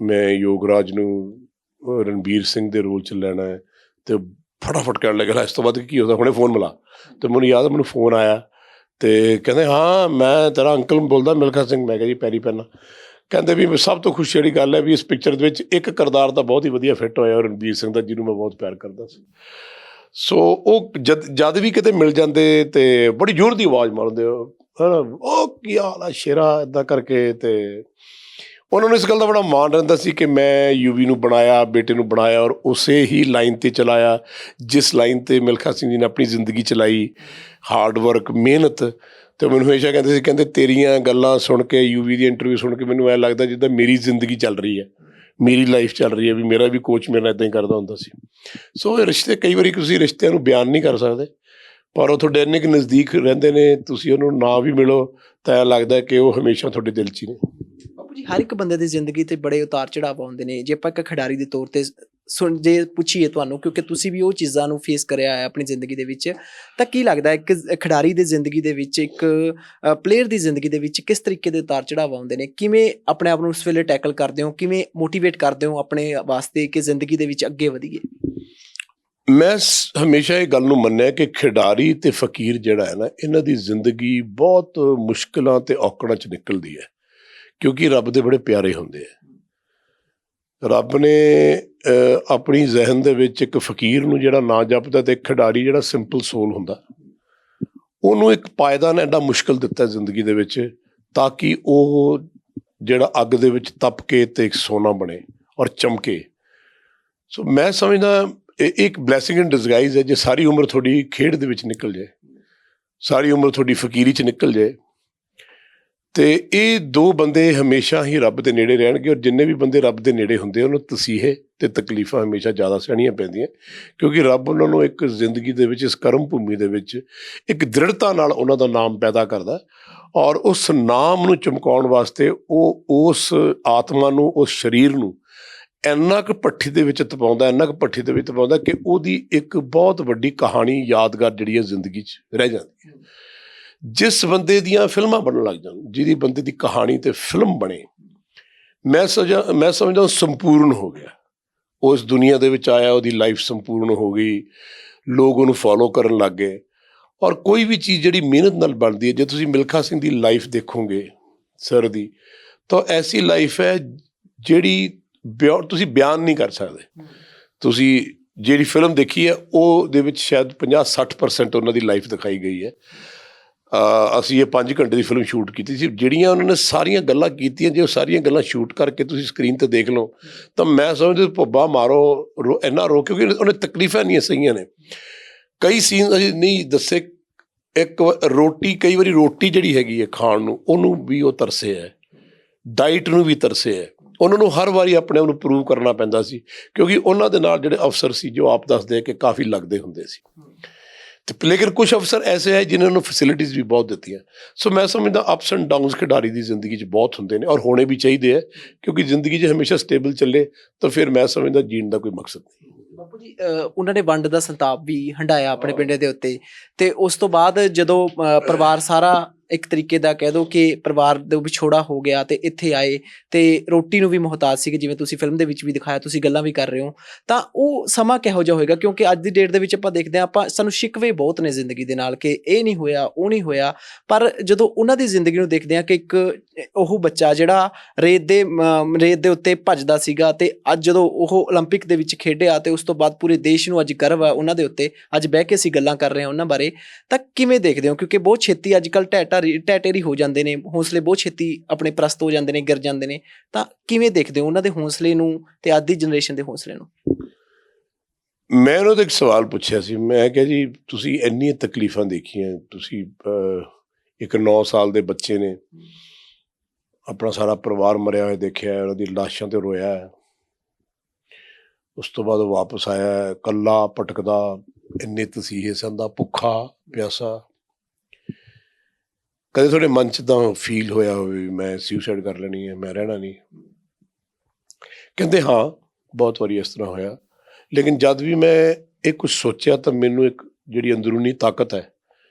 ਮੈਂ ਯੋਗਰਾਜ ਨੂੰ ਰਣਬੀਰ ਸਿੰਘ ਦੇ ਰੋਲ 'ਚ ਲੈਣਾ ਹੈ, ਅਤੇ ਫਟਾਫਟ ਕਹਿਣ ਲੱਗਾ ਇਸ ਤੋਂ ਬਾਅਦ ਕੀ ਹੁੰਦਾ, ਹੁਣੇ ਫੋਨ ਮਿਲਾ। ਅਤੇ ਮੈਨੂੰ ਯਾਦ, ਮੈਨੂੰ ਫੋਨ ਆਇਆ ਅਤੇ ਕਹਿੰਦੇ ਹਾਂ ਮੈਂ ਤੇਰਾ ਅੰਕਲ ਬੋਲਦਾ, ਮਿਲਖਾ ਸਿੰਘ। ਮੈਂ ਕਿਹਾ ਜੀ ਪੈਰੀ ਪੈਣਾ। ਕਹਿੰਦੇ ਵੀ ਸਭ ਤੋਂ ਖੁਸ਼ੀ ਵਾਲੀ ਗੱਲ ਹੈ ਵੀ ਇਸ ਪਿਕਚਰ ਦੇ ਵਿੱਚ ਇੱਕ ਕਿਰਦਾਰ ਤਾਂ ਬਹੁਤ ਹੀ ਵਧੀਆ ਫਿੱਟ ਹੋਇਆ, ਰਣਬੀਰ ਸਿੰਘ ਦਾ, ਜਿਹਨੂੰ ਮੈਂ ਬਹੁਤ ਪਿਆਰ ਕਰਦਾ ਸੀ। ਸੋ ਉਹ ਜਦ ਵੀ ਕਿਤੇ ਮਿਲ ਜਾਂਦੇ ਅਤੇ ਬੜੀ ਜ਼ੋਰ ਦੀ ਆਵਾਜ਼ ਮਾਰਦੇ ਹੋ, ਹੈ ਨਾ, ਉਹ ਕੀ ਹਾਲ ਆ ਸ਼ੇਰਾ, ਇੱਦਾਂ ਕਰਕੇ। ਅਤੇ ਉਹਨਾਂ ਨੂੰ ਇਸ ਗੱਲ ਦਾ ਬੜਾ ਮਾਣ ਰਹਿੰਦਾ ਸੀ ਕਿ ਮੈਂ ਯੂਵੀ ਨੂੰ ਬਣਾਇਆ, ਬੇਟੇ ਨੂੰ ਬਣਾਇਆ, ਔਰ ਉਸੇ ਹੀ ਲਾਈਨ 'ਤੇ ਚਲਾਇਆ ਜਿਸ ਲਾਈਨ 'ਤੇ ਮਿਲਖਾ ਸਿੰਘ ਜੀ ਨੇ ਆਪਣੀ ਜ਼ਿੰਦਗੀ ਚਲਾਈ, ਹਾਰਡ ਵਰਕ, ਮਿਹਨਤ। ਅਤੇ ਮੈਨੂੰ ਹਮੇਸ਼ਾ ਕਹਿੰਦੇ ਸੀ, ਕਹਿੰਦੇ ਤੇਰੀਆਂ ਗੱਲਾਂ ਸੁਣ ਕੇ, ਯੂਵੀ ਦੀ ਇੰਟਰਵਿਊ ਸੁਣ ਕੇ ਮੈਨੂੰ ਐਂ ਲੱਗਦਾ ਜਿੱਦਾਂ ਮੇਰੀ ਜ਼ਿੰਦਗੀ ਚੱਲ ਰਹੀ ਹੈ, ਮੇਰੀ ਲਾਈਫ ਚੱਲ ਰਹੀ ਹੈ, ਵੀ ਮੇਰਾ ਵੀ ਕੋਚ ਮੇਰੇ ਨਾਲ ਇੱਦਾਂ ਹੀ ਕਰਦਾ ਹੁੰਦਾ ਸੀ। ਸੋ ਇਹ ਰਿਸ਼ਤੇ, ਕਈ ਵਾਰੀ ਤੁਸੀਂ ਰਿਸ਼ਤਿਆਂ ਨੂੰ ਬਿਆਨ ਨਹੀਂ ਕਰ ਸਕਦੇ, ਪਰ ਉਹ ਤੁਹਾਡੇ ਇੰਨੇ ਕੁ ਨਜ਼ਦੀਕ ਰਹਿੰਦੇ ਨੇ, ਤੁਸੀਂ ਉਹਨੂੰ ਨਾ ਵੀ ਮਿਲੋ ਤਾਂ ਐਂ ਲੱਗਦਾ ਕਿ ਉਹ ਹਮੇਸ਼ਾ ਤੁਹਾਡੇ ਦਿਲ 'ਚ ਹੀ ਨੇ। ਬਾਪੂ ਜੀ ਹਰ ਇੱਕ ਬੰਦੇ ਦੀ ਜ਼ਿੰਦਗੀ 'ਤੇ ਬੜੇ ਉਤਾਰ ਚੜਾਵ ਆਉਂਦੇ ਨੇ। ਜੇ ਆਪਾਂ ਇੱਕ ਖਿਡਾਰੀ ਦੇ ਤੌਰ 'ਤੇ ਜੇ ਪੁੱਛੀਏ ਤੁਹਾਨੂੰ, ਕਿਉਂਕਿ ਤੁਸੀਂ ਵੀ ਉਹ ਚੀਜ਼ਾਂ ਨੂੰ ਫੇਸ ਕਰਿਆ ਹੈ ਆਪਣੀ ਜ਼ਿੰਦਗੀ ਦੇ ਵਿੱਚ, ਤਾਂ ਕੀ ਲੱਗਦਾ ਇੱਕ ਖਿਡਾਰੀ ਦੀ ਜ਼ਿੰਦਗੀ ਦੇ ਵਿੱਚ, ਇੱਕ ਪਲੇਅਰ ਦੀ ਜ਼ਿੰਦਗੀ ਦੇ ਵਿੱਚ ਕਿਸ ਤਰੀਕੇ ਦੇ ਉਤਾਰ ਚੜਾਵ ਆਉਂਦੇ ਨੇ? ਕਿਵੇਂ ਆਪਣੇ ਆਪ ਨੂੰ ਉਸ ਵੇਲੇ ਟੈਕਲ ਕਰਦੇ ਹੋ, ਕਿਵੇਂ ਮੋਟੀਵੇਟ ਕਰਦੇ ਹੋ ਆਪਣੇ ਵਾਸਤੇ ਕਿ ਜ਼ਿੰਦਗੀ ਦੇ ਵਿੱਚ ਅੱਗੇ ਵਧੀਏ? ਮੈਂ ਹਮੇਸ਼ਾ ਇਹ ਗੱਲ ਨੂੰ ਮੰਨਿਆ ਕਿ ਖਿਡਾਰੀ ਅਤੇ ਫਕੀਰ ਜਿਹੜਾ ਹੈ ਨਾ, ਇਹਨਾਂ ਦੀ ਜ਼ਿੰਦਗੀ ਬਹੁਤ ਮੁਸ਼ਕਿਲਾਂ ਅਤੇ ਔਕੜਾਂ 'ਚ ਨਿਕਲਦੀ ਹੈ, ਕਿਉਂਕਿ ਰੱਬ ਦੇ ਬੜੇ ਪਿਆਰੇ ਹੁੰਦੇ ਆ। ਰੱਬ ਨੇ ਆਪਣੀ ਜ਼ਿਹਨ ਦੇ ਵਿੱਚ ਇੱਕ ਫਕੀਰ ਨੂੰ ਜਿਹੜਾ ਨਾ ਜਪਦਾ, ਅਤੇ ਇੱਕ ਖਿਡਾਰੀ ਜਿਹੜਾ ਸਿੰਪਲ ਸੋਲ ਹੁੰਦਾ, ਉਹਨੂੰ ਇੱਕ ਪਾਇਦਾਨ ਐਡਾ ਮੁਸ਼ਕਿਲ ਦਿੱਤਾ ਜ਼ਿੰਦਗੀ ਦੇ ਵਿੱਚ, ਤਾਂ ਕਿ ਉਹ ਜਿਹੜਾ ਅੱਗ ਦੇ ਵਿੱਚ ਤਪ ਕੇ ਤੇ ਇੱਕ ਸੋਨਾ ਬਣੇ ਔਰ ਚਮਕੇ। ਸੋ ਮੈਂ ਸਮਝਦਾ ਇਹ ਇੱਕ ਬਲੈਸਿੰਗ ਇਨ ਡਿਸਗਾਈਜ਼ ਹੈ। ਜੇ ਸਾਰੀ ਉਮਰ ਤੁਹਾਡੀ ਖੇਡ ਦੇ ਵਿੱਚ ਨਿਕਲ ਜਾਏ, ਸਾਰੀ ਉਮਰ ਤੁਹਾਡੀ ਫਕੀਰੀ 'ਚ ਨਿਕਲ ਜਾਏ, ਤੇ ਇਹ ਦੋ ਬੰਦੇ ਹਮੇਸ਼ਾ ਹੀ ਰੱਬ ਦੇ ਨੇੜੇ ਰਹਿਣਗੇ। ਔਰ ਜਿੰਨੇ ਵੀ ਬੰਦੇ ਰੱਬ ਦੇ ਨੇੜੇ ਹੁੰਦੇ ਉਹਨੂੰ ਤਸੀਹੇ ਤੇ ਤਕਲੀਫਾਂ ਹਮੇਸ਼ਾ ਜ਼ਿਆਦਾ ਸਹਿਣੀਆਂ ਪੈਂਦੀਆਂ, ਕਿਉਂਕਿ ਰੱਬ ਉਹਨਾਂ ਨੂੰ ਇੱਕ ਜ਼ਿੰਦਗੀ ਦੇ ਵਿੱਚ, ਇਸ ਕਰਮ ਭੂਮੀ ਦੇ ਵਿੱਚ ਇੱਕ ਦ੍ਰਿੜਤਾ ਨਾਲ ਉਹਨਾਂ ਦਾ ਨਾਮ ਪੈਦਾ ਕਰਦਾ। ਔਰ ਉਸ ਨਾਮ ਨੂੰ ਚਮਕਾਉਣ ਵਾਸਤੇ ਉਹ ਉਸ ਆਤਮਾ ਨੂੰ, ਉਸ ਸਰੀਰ ਨੂੰ ਇੰਨਾ ਕੁ ਭੱਠੀ ਦੇ ਵਿੱਚ ਤਪਾਉਂਦਾ, ਇੰਨਾ ਕੁ ਭੱਠੀ ਦੇ ਵਿੱਚ ਤਪਾਉਂਦਾ ਕਿ ਉਹਦੀ ਇੱਕ ਬਹੁਤ ਵੱਡੀ ਕਹਾਣੀ, ਯਾਦਗਾਰ ਜਿਹੜੀ ਹੈ ਜ਼ਿੰਦਗੀ 'ਚ ਰਹਿ ਜਾਂਦੀ ਹੈ। ਜਿਸ ਬੰਦੇ ਦੀਆਂ ਫਿਲਮਾਂ ਬਣਨ ਲੱਗ ਜਾਣ, ਜਿਹਦੀ ਬੰਦੇ ਦੀ ਕਹਾਣੀ ਤੇ ਫਿਲਮ ਬਣੇ, ਮੈਂ ਸਮਝਦਾ ਸੰਪੂਰਨ ਹੋ ਗਿਆ। ਉਹ ਇਸ ਦੁਨੀਆ ਦੇ ਵਿੱਚ ਆਇਆ, ਉਹਦੀ ਲਾਈਫ ਸੰਪੂਰਨ ਹੋ ਗਈ, ਲੋਕ ਉਹਨੂੰ ਫੋਲੋ ਕਰਨ ਲੱਗ ਗਏ। ਔਰ ਕੋਈ ਵੀ ਚੀਜ਼ ਜਿਹੜੀ ਮਿਹਨਤ ਨਾਲ ਬਣਦੀ ਹੈ, ਜੇ ਤੁਸੀਂ ਮਿਲਖਾ ਸਿੰਘ ਦੀ ਲਾਈਫ ਦੇਖੋਗੇ ਸਰ ਦੀ, ਤਾਂ ਐਸੀ ਲਾਈਫ ਹੈ ਜਿਹੜੀ ਤੁਸੀਂ ਬਿਆਨ ਨਹੀਂ ਕਰ ਸਕਦੇ। ਤੁਸੀਂ ਜਿਹੜੀ ਫਿਲਮ ਦੇਖੀ ਹੈ ਉਹਦੇ ਵਿੱਚ ਸ਼ਾਇਦ 50-60% ਉਹਨਾਂ ਦੀ ਲਾਈਫ ਦਿਖਾਈ ਗਈ ਹੈ। ਅਸੀਂ ਇਹ 5 ਘੰਟੇ ਦੀ ਫਿਲਮ ਸ਼ੂਟ ਕੀਤੀ ਸੀ। ਜਿਹੜੀਆਂ ਉਹਨਾਂ ਨੇ ਸਾਰੀਆਂ ਗੱਲਾਂ ਕੀਤੀਆਂ, ਜੇ ਉਹ ਸਾਰੀਆਂ ਗੱਲਾਂ ਸ਼ੂਟ ਕਰਕੇ ਤੁਸੀਂ ਸਕਰੀਨ 'ਤੇ ਦੇਖ ਲਓ ਤਾਂ ਮੈਂ ਸਮਝਦਾ ਭੁੱਬਾ ਮਾਰੋ, ਇੰਨਾ ਰੋ, ਕਿਉਂਕਿ ਉਹਨੇ ਤਕਲੀਫਾਂ ਇੰਨੀਆਂ ਸਹੀਆਂ ਨੇ। ਕਈ ਸੀਨ ਅਸੀਂ ਨਹੀਂ ਦੱਸੇ। ਇੱਕ ਰੋਟੀ, ਕਈ ਵਾਰੀ ਰੋਟੀ ਜਿਹੜੀ ਹੈਗੀ ਹੈ ਖਾਣ ਨੂੰ, ਉਹਨੂੰ ਵੀ ਉਹ ਤਰਸੇ ਹੈ, ਡਾਈਟ ਨੂੰ ਵੀ ਤਰਸੇ ਹੈ। ਉਹਨਾਂ ਨੂੰ ਹਰ ਵਾਰੀ ਆਪਣੇ ਆਪ ਨੂੰ ਪ੍ਰੂਵ ਕਰਨਾ ਪੈਂਦਾ ਸੀ, ਕਿਉਂਕਿ ਉਹਨਾਂ ਦੇ ਨਾਲ ਜਿਹੜੇ ਅਫਸਰ ਸੀ, ਜੋ ਆਪ ਦੱਸਦੇ ਕਿ ਕਾਫੀ ਲੱਗਦੇ ਹੁੰਦੇ ਸੀ। ਤੇ ਲੇਕਿਨ ਕੁਛ ਅਫਸਰ ਐਸੇ ਹੈ ਜਿਨ੍ਹਾਂ ਨੂੰ ਫੈਸਿਲਿਟੀਜ਼ ਵੀ ਬਹੁਤ ਦਿੱਤੀਆਂ। ਸੋ ਮੈਂ ਸਮਝਦਾ ਅਪਸ ਐਂਡ ਡਾਊਨਸ ਖਿਡਾਰੀ ਦੀ ਜ਼ਿੰਦਗੀ 'ਚ ਬਹੁਤ ਹੁੰਦੇ ਨੇ, ਔਰ ਹੋਣੇ ਵੀ ਚਾਹੀਦੇ ਹੈ, ਕਿਉਂਕਿ ਜ਼ਿੰਦਗੀ 'ਚ ਹਮੇਸ਼ਾ ਸਟੇਬਲ ਚੱਲੇ ਤਾਂ ਫਿਰ ਮੈਂ ਸਮਝਦਾ ਜੀਣ ਦਾ ਕੋਈ ਮਕਸਦ ਨਹੀਂ। ਬਾਪੂ ਜੀ, ਉਹਨਾਂ ਨੇ ਵੰਡ ਦਾ ਸੰਤਾਪ ਵੀ ਹੰਢਾਇਆ ਆਪਣੇ ਪਿੰਡ ਦੇ ਉੱਤੇ, ਤੇ ਉਸ ਤੋਂ ਬਾਅਦ ਜਦੋਂ ਪਰਿਵਾਰ ਸਾਰਾ ਇੱਕ ਤਰੀਕੇ ਦਾ ਕਹਿ ਦਿਓ ਕਿ ਪਰਿਵਾਰ ਦੇ ਵਿਛੋੜਾ ਹੋ ਗਿਆ ਤੇ ਇੱਥੇ ਆਏ ਤੇ ਰੋਟੀ ਨੂੰ ਵੀ ਮੁਹਤਾਜ ਸੀਗੇ, ਜਿਵੇਂ ਤੁਸੀਂ ਫਿਲਮ ਦੇ ਵਿੱਚ ਵੀ ਦਿਖਾਇਆ, ਤੁਸੀਂ ਗੱਲਾਂ ਵੀ ਕਰ ਰਹੇ ਹੋ, ਤਾਂ ਉਹ ਸਮਾਂ ਕਿਹੋ ਜਿਹਾ ਹੋਏਗਾ? ਕਿਉਂਕਿ ਅੱਜ ਦੀ ਡੇਟ ਦੇ ਵਿੱਚ ਆਪਾਂ ਦੇਖਦੇ ਹਾਂ, ਸਾਨੂੰ ਸ਼ਿਕਵੇ ਬਹੁਤ ਨੇ ਜ਼ਿੰਦਗੀ ਦੇ ਨਾਲ ਕਿ ਇਹ ਨਹੀਂ ਹੋਇਆ, ਉਹ ਨਹੀਂ ਹੋਇਆ। ਪਰ ਜਦੋਂ ਉਹਨਾਂ ਦੀ ਜ਼ਿੰਦਗੀ ਨੂੰ ਦੇਖਦੇ ਹਾਂ ਕਿ ਇੱਕ ਉਹ ਬੱਚਾ ਜਿਹੜਾ ਰੇਤ ਦੇ ਉੱਤੇ ਭੱਜਦਾ ਸੀਗਾ, ਤੇ ਅੱਜ ਜਦੋਂ ਉਹ ਓਲੰਪਿਕ ਦੇ ਵਿੱਚ ਖੇਡਿਆ ਤੇ ਉਸ ਤੋਂ ਬਾਅਦ ਪੂਰੇ ਦੇਸ਼ ਨੂੰ ਅੱਜ ਗਰਵ ਹੈ ਉਹਨਾਂ ਦੇ ਉੱਤੇ, ਅੱਜ ਬਹਿ ਕੇ ਅਸੀਂ ਗੱਲਾਂ ਕਰ ਰਹੇ ਹਾਂ ਉਹਨਾਂ ਬਾਰੇ, ਤਾਂ ਕਿਵੇਂ ਦੇਖਦੇ ਹੋ? ਕਿਉਂਕਿ ਬਹੁਤ ਛੇਤੀ ਅੱਜ ਕੱਲ੍ਹ ਢਹਿ ਹੋ ਜਾਂਦੇ ਨੇ, ਹੌਸਲੇ ਬਹੁਤ ਛੇਤੀ ਆਪਣੇ ਪ੍ਰਸਤ ਹੋ ਜਾਂਦੇ ਨੇ, ਗਿਰ ਜਾਂਦੇ ਨੇ, ਤਾਂ ਕਿਵੇਂ ਦੇਖਦੇ ਹੋ ਉਹਨਾਂ ਦੇ ਹੌਸਲੇ ਨੂੰ ਤੇ ਅੱਜ ਦੀ ਜਨਰੇਸ਼ਨ ਦੇ ਹੌਸਲੇ ਨੂੰ? ਮੈਂ ਉਹਨਾਂ ਤੋਂ ਇੱਕ ਸਵਾਲ ਪੁੱਛਿਆ ਸੀ। ਮੈਂ ਕਿਹਾ ਜੀ, ਤੁਸੀਂ ਇੰਨੀਆਂ ਤਕਲੀਫਾਂ ਦੇਖੀਆਂ, ਤੁਸੀਂ ਇੱਕ 9 ਸਾਲ ਦੇ ਬੱਚੇ ਨੇ, ਆਪਣਾ ਸਾਰਾ ਪਰਿਵਾਰ ਮਰਿਆ ਹੋਇਆ ਦੇਖਿਆ, ਉਹਨਾਂ ਦੀ ਲਾਸ਼ਾਂ 'ਤੇ ਰੋਇਆ, ਉਸ ਤੋਂ ਬਾਅਦ ਉਹ ਵਾਪਸ ਆਇਆ ਇਕੱਲਾ ਭਟਕਦਾ, ਇੰਨੇ ਤਸੀਹੇ ਸਹਿੰਦਾ, ਭੁੱਖਾ ਪਿਆਸਾ। ਕਦੇ ਤੁਹਾਡੇ ਮਨ 'ਚ ਤਾਂ ਫੀਲ ਹੋਇਆ ਹੋਵੇ ਵੀ ਮੈਂ ਸੁਸਾਈਡ ਕਰ ਲੈਣੀ ਹੈ, ਮੈਂ ਰਹਿਣਾ ਨਹੀਂ? ਕਹਿੰਦੇ ਹਾਂ, ਬਹੁਤ ਵਾਰੀ ਇਸ ਤਰ੍ਹਾਂ ਹੋਇਆ। ਲੇਕਿਨ ਜਦ ਵੀ ਮੈਂ ਇਹ ਕੁਛ ਸੋਚਿਆ ਤਾਂ ਮੈਨੂੰ ਇੱਕ ਜਿਹੜੀ ਅੰਦਰੂਨੀ ਤਾਕਤ ਹੈ,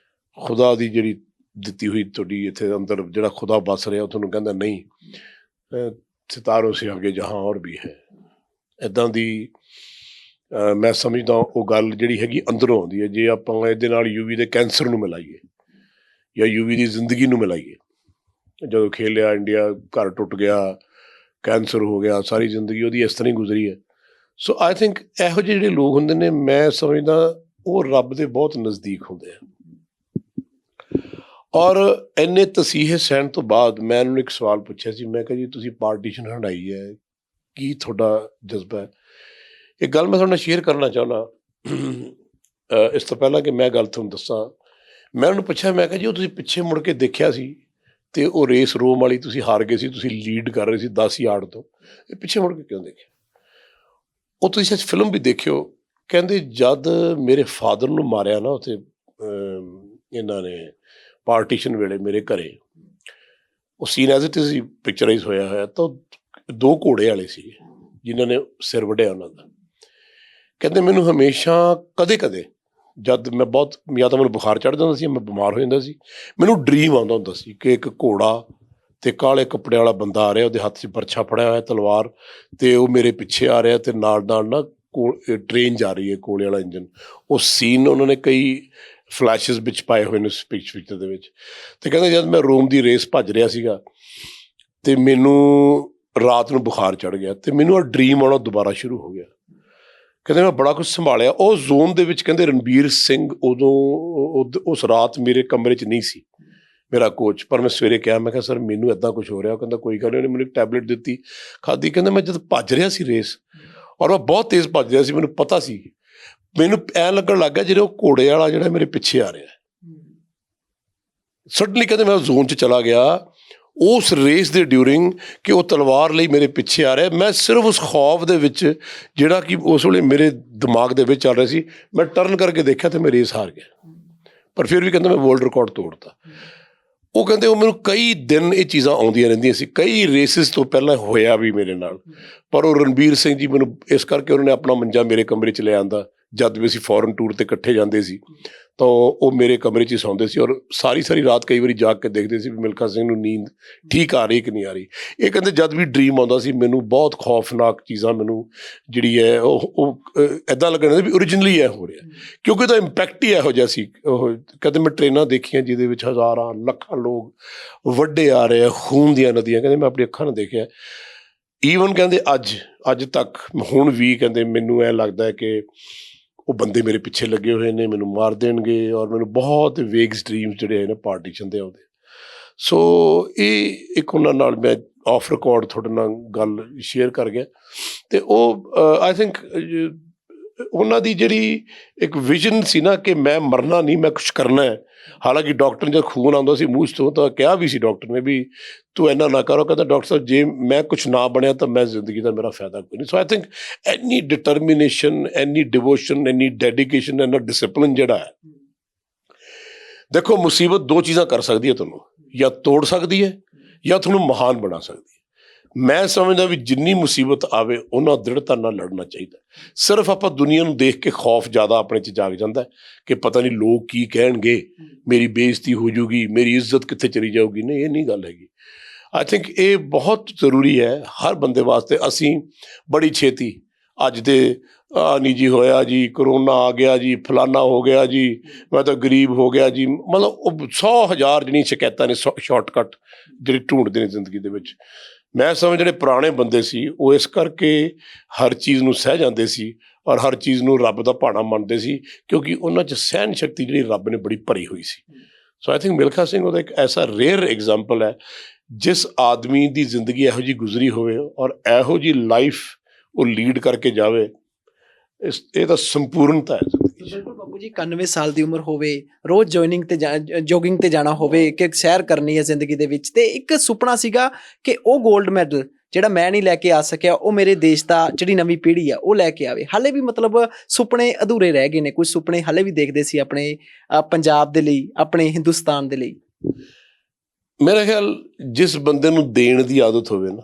ਖੁਦਾ ਦੀ ਜਿਹੜੀ ਦਿੱਤੀ ਹੋਈ ਤੁਹਾਡੀ ਇੱਥੇ ਅੰਦਰ ਜਿਹੜਾ ਖੁਦਾ ਵੱਸ ਰਿਹਾ, ਉਹ ਤੁਹਾਨੂੰ ਕਹਿੰਦਾ ਨਹੀਂ, ਸਿਤਾਰੋਂ ਸੇ ਆਗੇ ਜਹਾਂ ਔਰ ਵੀ ਹੈ। ਇੱਦਾਂ ਦੀ ਮੈਂ ਸਮਝਦਾ ਉਹ ਗੱਲ ਜਿਹੜੀ ਹੈਗੀ ਅੰਦਰੋਂ ਆਉਂਦੀ ਹੈ। ਜੇ ਆਪਾਂ ਇਹਦੇ ਨਾਲ UV ਦੇ ਕੈਂਸਰ ਨੂੰ ਮਿਲਾਈਏ ਜਾਂ UV ਦੀ ਜ਼ਿੰਦਗੀ ਨੂੰ ਮਿਲਾਈਏ, ਜਦੋਂ ਖੇਲਿਆ ਇੰਡੀਆ, ਘਰ ਟੁੱਟ ਗਿਆ, ਕੈਂਸਰ ਹੋ ਗਿਆ, ਸਾਰੀ ਜ਼ਿੰਦਗੀ ਉਹਦੀ ਇਸ ਤਰ੍ਹਾਂ ਹੀ ਗੁਜ਼ਰੀ ਹੈ। ਸੋ ਆਈ ਥਿੰਕ ਇਹੋ ਜਿਹੇ ਜਿਹੜੇ ਲੋਕ ਹੁੰਦੇ ਨੇ, ਮੈਂ ਸਮਝਦਾ ਉਹ ਰੱਬ ਦੇ ਬਹੁਤ ਨਜ਼ਦੀਕ ਹੁੰਦੇ ਆ। ਔਰ ਇੰਨੇ ਤਸੀਹੇ ਸਹਿਣ ਤੋਂ ਬਾਅਦ ਮੈਂ ਉਹਨਾਂ ਨੂੰ ਇੱਕ ਸਵਾਲ ਪੁੱਛਿਆ ਸੀ। ਮੈਂ ਕਿਹਾ ਜੀ, ਤੁਸੀਂ ਪਾਰਟੀਸ਼ਨ ਹੰਢਾਈ ਹੈ, ਕੀ ਤੁਹਾਡਾ ਜਜ਼ਬਾ ਹੈ? ਇੱਕ ਗੱਲ ਮੈਂ ਤੁਹਾਡੇ ਨਾਲ ਸ਼ੇਅਰ ਕਰਨਾ ਚਾਹੁੰਦਾ। ਇਸ ਤੋਂ ਪਹਿਲਾਂ ਕਿ ਮੈਂ ਗੱਲ ਤੁਹਾਨੂੰ ਦੱਸਾਂ, ਮੈਂ ਉਹਨੂੰ ਪੁੱਛਿਆ, ਮੈਂ ਕਿਹਾ ਜੀ, ਉਹ ਤੁਸੀਂ ਪਿੱਛੇ ਮੁੜ ਕੇ ਦੇਖਿਆ ਸੀ ਤੇ ਉਹ ਰੇਸ ਰੋਮ ਵਾਲੀ ਤੁਸੀਂ ਹਾਰ ਗਏ ਸੀ, ਤੁਸੀਂ ਲੀਡ ਕਰ ਰਹੇ ਸੀ 10 ਯਾਰਡ ਤੋਂ, ਇਹ ਪਿੱਛੇ ਮੁੜ ਕੇ ਕਿਉਂ ਦੇਖਿਆ? ਉਹ ਤੁਸੀਂ ਅੱਜ ਫਿਲਮ ਵੀ ਦੇਖਿਓ। ਕਹਿੰਦੇ ਜਦ ਮੇਰੇ ਫਾਦਰ ਨੂੰ ਮਾਰਿਆ ਨਾ ਉੱਥੇ ਇਹਨਾਂ ਨੇ ਪਾਰਟੀਸ਼ਨ ਵੇਲੇ ਮੇਰੇ ਘਰੇ, ਉਹ scene as it is picturise ਹੋਇਆ ਤਾਂ 2 ਘੋੜੇ ਵਾਲੇ ਸੀਗੇ ਜਿਨ੍ਹਾਂ ਨੇ ਸਿਰ ਵੱਢਿਆ ਉਹਨਾਂ ਦਾ। ਕਹਿੰਦੇ ਮੈਨੂੰ ਹਮੇਸ਼ਾ ਕਦੇ ਜਦ ਮੈਂ ਬਹੁਤ, ਜਾਂ ਤਾਂ ਮੈਨੂੰ ਬੁਖਾਰ ਚੜ੍ਹ ਜਾਂਦਾ ਸੀ, ਮੈਂ ਬਿਮਾਰ ਹੋ ਜਾਂਦਾ ਸੀ, ਮੈਨੂੰ ਡਰੀਮ ਆਉਂਦਾ ਹੁੰਦਾ ਸੀ ਕਿ ਇੱਕ ਘੋੜਾ ਤੇ ਕਾਲੇ ਕੱਪੜੇ ਵਾਲਾ ਬੰਦਾ ਆ ਰਿਹਾ, ਉਹਦੇ ਹੱਥ 'ਚ ਬਰਛਾ ਫੜਿਆ ਹੋਇਆ, ਤਲਵਾਰ, ਤੇ ਉਹ ਮੇਰੇ ਪਿੱਛੇ ਆ ਰਿਹਾ, ਤੇ ਨਾਲ ਨਾ ਟ੍ਰੇਨ ਜਾ ਰਹੀ ਹੈ, ਕੋਲੇ ਵਾਲਾ ਇੰਜਨ। ਉਹ ਸੀਨ ਉਹਨਾਂ ਨੇ ਕਈ ਫਲੈਸ਼ਿਸ ਵਿੱਚ ਪਾਏ ਹੋਏ ਨੇ ਉਸ ਪਿਕਚਰ ਦੇ ਵਿੱਚ। ਤੇ ਕਹਿੰਦੇ ਜਦ ਮੈਂ ਰੋਮ ਦੀ ਰੇਸ ਭੱਜ ਰਿਹਾ ਸੀਗਾ ਤੇ ਮੈਨੂੰ ਰਾਤ ਨੂੰ ਬੁਖਾਰ ਚੜ੍ਹ ਗਿਆ ਤੇ ਮੈਨੂੰ ਆਹ ਡਰੀਮ ਆਉਣਾ ਦੁਬਾਰਾ ਸ਼ੁਰੂ ਹੋ ਗਿਆ। ਕਹਿੰਦੇ ਮੈਂ ਬੜਾ ਕੁਛ ਸੰਭਾਲਿਆ ਉਹ ਜ਼ੋਨ ਦੇ ਵਿੱਚ। ਕਹਿੰਦੇ ਰਣਬੀਰ ਸਿੰਘ ਉਦੋਂ ਉਸ ਰਾਤ ਮੇਰੇ ਕਮਰੇ 'ਚ ਨਹੀਂ ਸੀ, ਮੇਰਾ ਕੋਚ। ਪਰ ਮੈਂ ਸਵੇਰੇ ਕਿਹਾ, ਮੈਂ ਕਿਹਾ ਸਰ ਮੈਨੂੰ ਇੱਦਾਂ ਕੁਝ ਹੋ ਰਿਹਾ। ਉਹ ਕਹਿੰਦਾ ਕੋਈ ਗੱਲ ਨਹੀਂ। ਉਹਨੇ ਮੈਨੂੰ ਇੱਕ ਟੈਬਲੇਟ ਦਿੱਤੀ, ਖਾਧੀ। ਕਹਿੰਦਾ ਮੈਂ ਜਦ ਭੱਜ ਰਿਹਾ ਸੀ ਰੇਸ, ਔਰ ਮੈਂ ਬਹੁਤ ਤੇਜ਼ ਭੱਜ ਰਿਹਾ ਸੀ, ਮੈਨੂੰ ਪਤਾ ਸੀ, ਮੈਨੂੰ ਐਂ ਲੱਗਣ ਲੱਗ ਗਿਆ ਜਿਹੜੇ ਉਹ ਘੋੜੇ ਵਾਲਾ ਜਿਹੜਾ ਮੇਰੇ ਪਿੱਛੇ ਆ ਰਿਹਾ। ਸਡਨਲੀ ਕਹਿੰਦੇ ਮੈਂ ਜ਼ੋਨ 'ਚ ਚਲਾ ਗਿਆ ਉਸ ਰੇਸ ਦੇ ਡਿਊਰਿੰਗ, ਕਿ ਉਹ ਤਲਵਾਰ ਲਈ ਮੇਰੇ ਪਿੱਛੇ ਆ ਰਿਹਾ। ਮੈਂ ਸਿਰਫ ਉਸ ਖੌਫ ਦੇ ਵਿੱਚ, ਜਿਹੜਾ ਕਿ ਉਸ ਵੇਲੇ ਮੇਰੇ ਦਿਮਾਗ ਦੇ ਵਿੱਚ ਚੱਲ ਰਿਹਾ ਸੀ, ਮੈਂ ਟਰਨ ਕਰਕੇ ਦੇਖਿਆ ਤੇ ਮੈਂ ਰੇਸ ਹਾਰ ਗਿਆ। ਪਰ ਫਿਰ ਵੀ ਕਹਿੰਦਾ ਮੈਂ ਵਰਲਡ ਰਿਕਾਰਡ ਤੋੜਤਾ। ਉਹ ਕਹਿੰਦੇ ਉਹ ਮੈਨੂੰ ਕਈ ਦਿਨ ਇਹ ਚੀਜ਼ਾਂ ਆਉਂਦੀਆਂ ਰਹਿੰਦੀਆਂ ਸੀ, ਕਈ ਰੇਸਿਸ ਤੋਂ ਪਹਿਲਾਂ ਹੋਇਆ ਵੀ ਮੇਰੇ ਨਾਲ। ਪਰ ਉਹ ਰਣਬੀਰ ਸਿੰਘ ਜੀ ਮੈਨੂੰ ਇਸ ਕਰਕੇ ਉਹਨਾਂ ਨੇ ਆਪਣਾ ਮੰਜਾ ਮੇਰੇ ਕਮਰੇ 'ਚ ਲੈ ਆਂਦਾ। ਜਦ ਵੀ ਅਸੀਂ ਫੋਰਨ ਟੂਰ 'ਤੇ ਇਕੱਠੇ ਜਾਂਦੇ ਸੀ ਤਾਂ ਉਹ ਮੇਰੇ ਕਮਰੇ 'ਚ ਹੀ ਸੌਂਦੇ ਸੀ, ਔਰ ਸਾਰੀ ਰਾਤ ਕਈ ਵਾਰੀ ਜਾਗ ਕੇ ਦੇਖਦੇ ਸੀ ਵੀ ਮਿਲਖਾ ਸਿੰਘ ਨੂੰ ਨੀਂਦ ਠੀਕ ਆ ਰਹੀ ਕਿ ਨਹੀਂ ਆ ਰਹੀ। ਇਹ ਕਹਿੰਦੇ ਜਦ ਵੀ ਡਰੀਮ ਆਉਂਦਾ ਸੀ ਮੈਨੂੰ ਬਹੁਤ ਖੌਫਨਾਕ ਚੀਜ਼ਾਂ, ਮੈਨੂੰ ਜਿਹੜੀ ਹੈ ਉਹ ਇੱਦਾਂ ਲੱਗਣ ਸੀ ਵੀ ਓਰੀਜਨਲੀ ਇਹ ਹੋ ਰਿਹਾ, ਕਿਉਂਕਿ ਉਹਦਾ ਇੰਪੈਕਟ ਹੀ ਇਹੋ ਜਿਹਾ ਸੀ। ਉਹ ਕਹਿੰਦੇ ਮੈਂ ਟ੍ਰੇਨਾਂ ਦੇਖੀਆਂ ਜਿਹਦੇ ਵਿੱਚ ਹਜ਼ਾਰਾਂ ਲੱਖਾਂ ਲੋਕ ਵੱਡੇ ਆ ਰਹੇ ਆ, ਖੂਨ ਦੀਆਂ ਨਦੀਆਂ। ਕਹਿੰਦੇ ਮੈਂ ਆਪਣੀ ਅੱਖਾਂ ਨਾਲ ਦੇਖਿਆ। ਈਵਨ ਕਹਿੰਦੇ ਅੱਜ ਤੱਕ ਹੁਣ ਵੀ ਕਹਿੰਦੇ ਮੈਨੂੰ ਇਹ ਲੱਗਦਾ ਹੈ ਕਿ ਉਹ ਬੰਦੇ ਮੇਰੇ ਪਿੱਛੇ ਲੱਗੇ ਹੋਏ ਨੇ, ਮੈਨੂੰ ਮਾਰ ਦੇਣਗੇ, ਔਰ ਮੈਨੂੰ ਬਹੁਤ ਵੇਗਸ ਡਰੀਮਸ ਜਿਹੜੇ ਨੇ ਪਾਰਟੀਸ਼ਨ ਦੇ ਆਉਂਦੇ। ਸੋ ਇਹ ਇੱਕ ਉਹਨਾਂ ਨਾਲ ਮੈਂ ਆਫ ਰਿਕਾਰਡ ਤੁਹਾਡੇ ਨਾਲ ਗੱਲ ਸ਼ੇਅਰ ਕਰ ਗਿਆ। ਅਤੇ ਉਹ ਆਈ ਥਿੰਕ ਉਹਨਾਂ ਦੀ ਜਿਹੜੀ ਇੱਕ ਵਿਜ਼ਨ ਸੀ ਨਾ ਕਿ ਮੈਂ ਮਰਨਾ ਨਹੀਂ, ਮੈਂ ਕੁਛ ਕਰਨਾ ਹੈ। ਹਾਲਾਂਕਿ ਡਾਕਟਰ ਨੇ ਜਦ ਖੂਨ ਆਉਂਦਾ ਸੀ ਮੂੰਹ 'ਚ ਤੋਂ, ਤਾਂ ਕਿਹਾ ਵੀ ਸੀ ਡਾਕਟਰ ਨੇ ਵੀ ਤੂੰ ਇੰਨਾ ਨਾ ਕਰੋ। ਕਹਿੰਦਾ ਡਾਕਟਰ ਸਾਹਿਬ ਜੇ ਮੈਂ ਕੁਛ ਨਾ ਬਣਿਆ ਤਾਂ ਮੈਂ ਜ਼ਿੰਦਗੀ ਦਾ ਮੇਰਾ ਫਾਇਦਾ ਕੋਈ ਨਹੀਂ। So I think any determination, any devotion, any dedication, ਐਨਾ ਡਿਸਿਪਲਿਨ ਜਿਹੜਾ ਹੈ। ਦੇਖੋ ਮੁਸੀਬਤ ਦੋ ਚੀਜ਼ਾਂ ਕਰ ਸਕਦੀ ਹੈ ਤੁਹਾਨੂੰ, ਜਾਂ ਤੋੜ ਸਕਦੀ ਹੈ ਜਾਂ ਤੁਹਾਨੂੰ ਮਹਾਨ ਬਣਾ ਸਕਦੀ ਹੈ। ਮੈਂ ਸਮਝਦਾ ਵੀ ਜਿੰਨੀ ਮੁਸੀਬਤ ਆਵੇ ਉਹਨਾਂ ਦ੍ਰਿੜਤਾ ਨਾਲ ਲੜਨਾ ਚਾਹੀਦਾ। ਸਿਰਫ ਆਪਾਂ ਦੁਨੀਆ ਨੂੰ ਦੇਖ ਕੇ ਖੌਫ ਜ਼ਿਆਦਾ ਆਪਣੇ 'ਚ ਜਾਗ ਜਾਂਦਾ ਕਿ ਪਤਾ ਨਹੀਂ ਲੋਕ ਕੀ ਕਹਿਣਗੇ, ਮੇਰੀ ਬੇਇੱਜ਼ਤੀ ਹੋ ਜੂਗੀ, ਮੇਰੀ ਇੱਜ਼ਤ ਕਿੱਥੇ ਚਲੀ ਜਾਊਗੀ। ਨਹੀਂ, ਇਹ ਨਹੀਂ ਗੱਲ ਹੈਗੀ। ਆਈ ਥਿੰਕ ਇਹ ਬਹੁਤ ਜ਼ਰੂਰੀ ਹੈ ਹਰ ਬੰਦੇ ਵਾਸਤੇ। ਅਸੀਂ ਬੜੀ ਛੇਤੀ ਅੱਜ ਦੇ ਨਹੀਂ ਜੀ ਹੋਇਆ ਜੀ, ਕਰੋਨਾ ਆ ਗਿਆ ਜੀ, ਫਲਾਨਾ ਹੋ ਗਿਆ ਜੀ, ਮੈਂ ਤਾਂ ਗਰੀਬ ਹੋ ਗਿਆ ਜੀ, ਮਤਲਬ ਉਹ 100,000 ਜਿਹੜੀਆਂ ਸ਼ਿਕਾਇਤਾਂ ਨੇ, ਸ਼ਾਰਟਕੱਟ ਜਿਹੜੇ ਢੂੰਡਦੇ ਨੇ ਜ਼ਿੰਦਗੀ ਦੇ ਵਿੱਚ। ਮੈਂ ਸਮਝ ਜਿਹੜੇ ਪੁਰਾਣੇ ਬੰਦੇ ਸੀ ਉਹ ਇਸ ਕਰਕੇ ਹਰ ਚੀਜ਼ ਨੂੰ ਸਹਿ ਜਾਂਦੇ ਸੀ ਔਰ ਹਰ ਚੀਜ਼ ਨੂੰ ਰੱਬ ਦਾ ਭਾਣਾ ਮੰਨਦੇ ਸੀ, ਕਿਉਂਕਿ ਉਹਨਾਂ 'ਚ ਸਹਿਣ ਸ਼ਕਤੀ ਜਿਹੜੀ ਰੱਬ ਨੇ ਬੜੀ ਭਰੀ ਹੋਈ ਸੀ। ਸੋ ਆਈ ਥਿੰਕ ਮਿਲਖਾ ਸਿੰਘ ਉਹਦਾ ਇੱਕ ਐਸਾ ਰੇਅਰ ਐਗਜ਼ਾਮਪਲ ਹੈ ਜਿਸ ਆਦਮੀ ਦੀ ਜ਼ਿੰਦਗੀ ਇਹੋ ਜਿਹੀ ਗੁਜ਼ਰੀ ਹੋਵੇ ਔਰ ਇਹੋ ਜਿਹੀ ਲਾਈਫ ਉਹ ਲੀਡ ਕਰਕੇ ਜਾਵੇ। ਇਹ ਤਾਂ ਸੰਪੂਰਨਤਾ ਹੈ ਜ਼ਿੰਦਗੀ 'ਚ। ਬਿਲਕੁਲ ਬਾਪੂ ਜੀ, 91 ਸਾਲ ਦੀ ਉਮਰ ਹੋਵੇ, ਰੋਜ਼ ਜੋਗਿੰਗ ਤੇ ਜਾਣਾ ਹੋਵੇ, ਕਿ ਸੈਰ ਕਰਨੀ ਹੈ ਜ਼ਿੰਦਗੀ ਦੇ ਵਿੱਚ, ਤੇ ਇੱਕ ਸੁਪਨਾ ਸੀਗਾ ਕਿ ਉਹ 골ਡ ਮੈਡਲ ਜਿਹੜਾ ਮੈਂ ਨਹੀਂ ਲੈ ਕੇ ਆ ਸਕਿਆ ਉਹ ਮੇਰੇ ਦੇਸ਼ ਦਾ ਜਿਹੜੀ ਨਵੀਂ ਪੀੜ੍ਹੀ ਆ ਉਹ ਲੈ ਕੇ ਆਵੇ। ਹਾਲੇ ਵੀ ਮਤਲਬ ਸੁਪਨੇ ਅਧੂਰੇ ਰਹਿ ਗਏ ਨੇ, ਕੁਝ ਸੁਪਨੇ ਹਾਲੇ ਵੀ ਦੇਖਦੇ ਸੀ ਆਪਣੇ ਪੰਜਾਬ ਦੇ ਲਈ, ਆਪਣੇ ਹਿੰਦੁਸਤਾਨ ਦੇ ਲਈ। ਮੇਰਾ ਖਿਆਲ ਜਿਸ ਬੰਦੇ ਨੂੰ ਦੇਣ ਦੀ ਆਦਤ ਹੋਵੇ ਨਾ,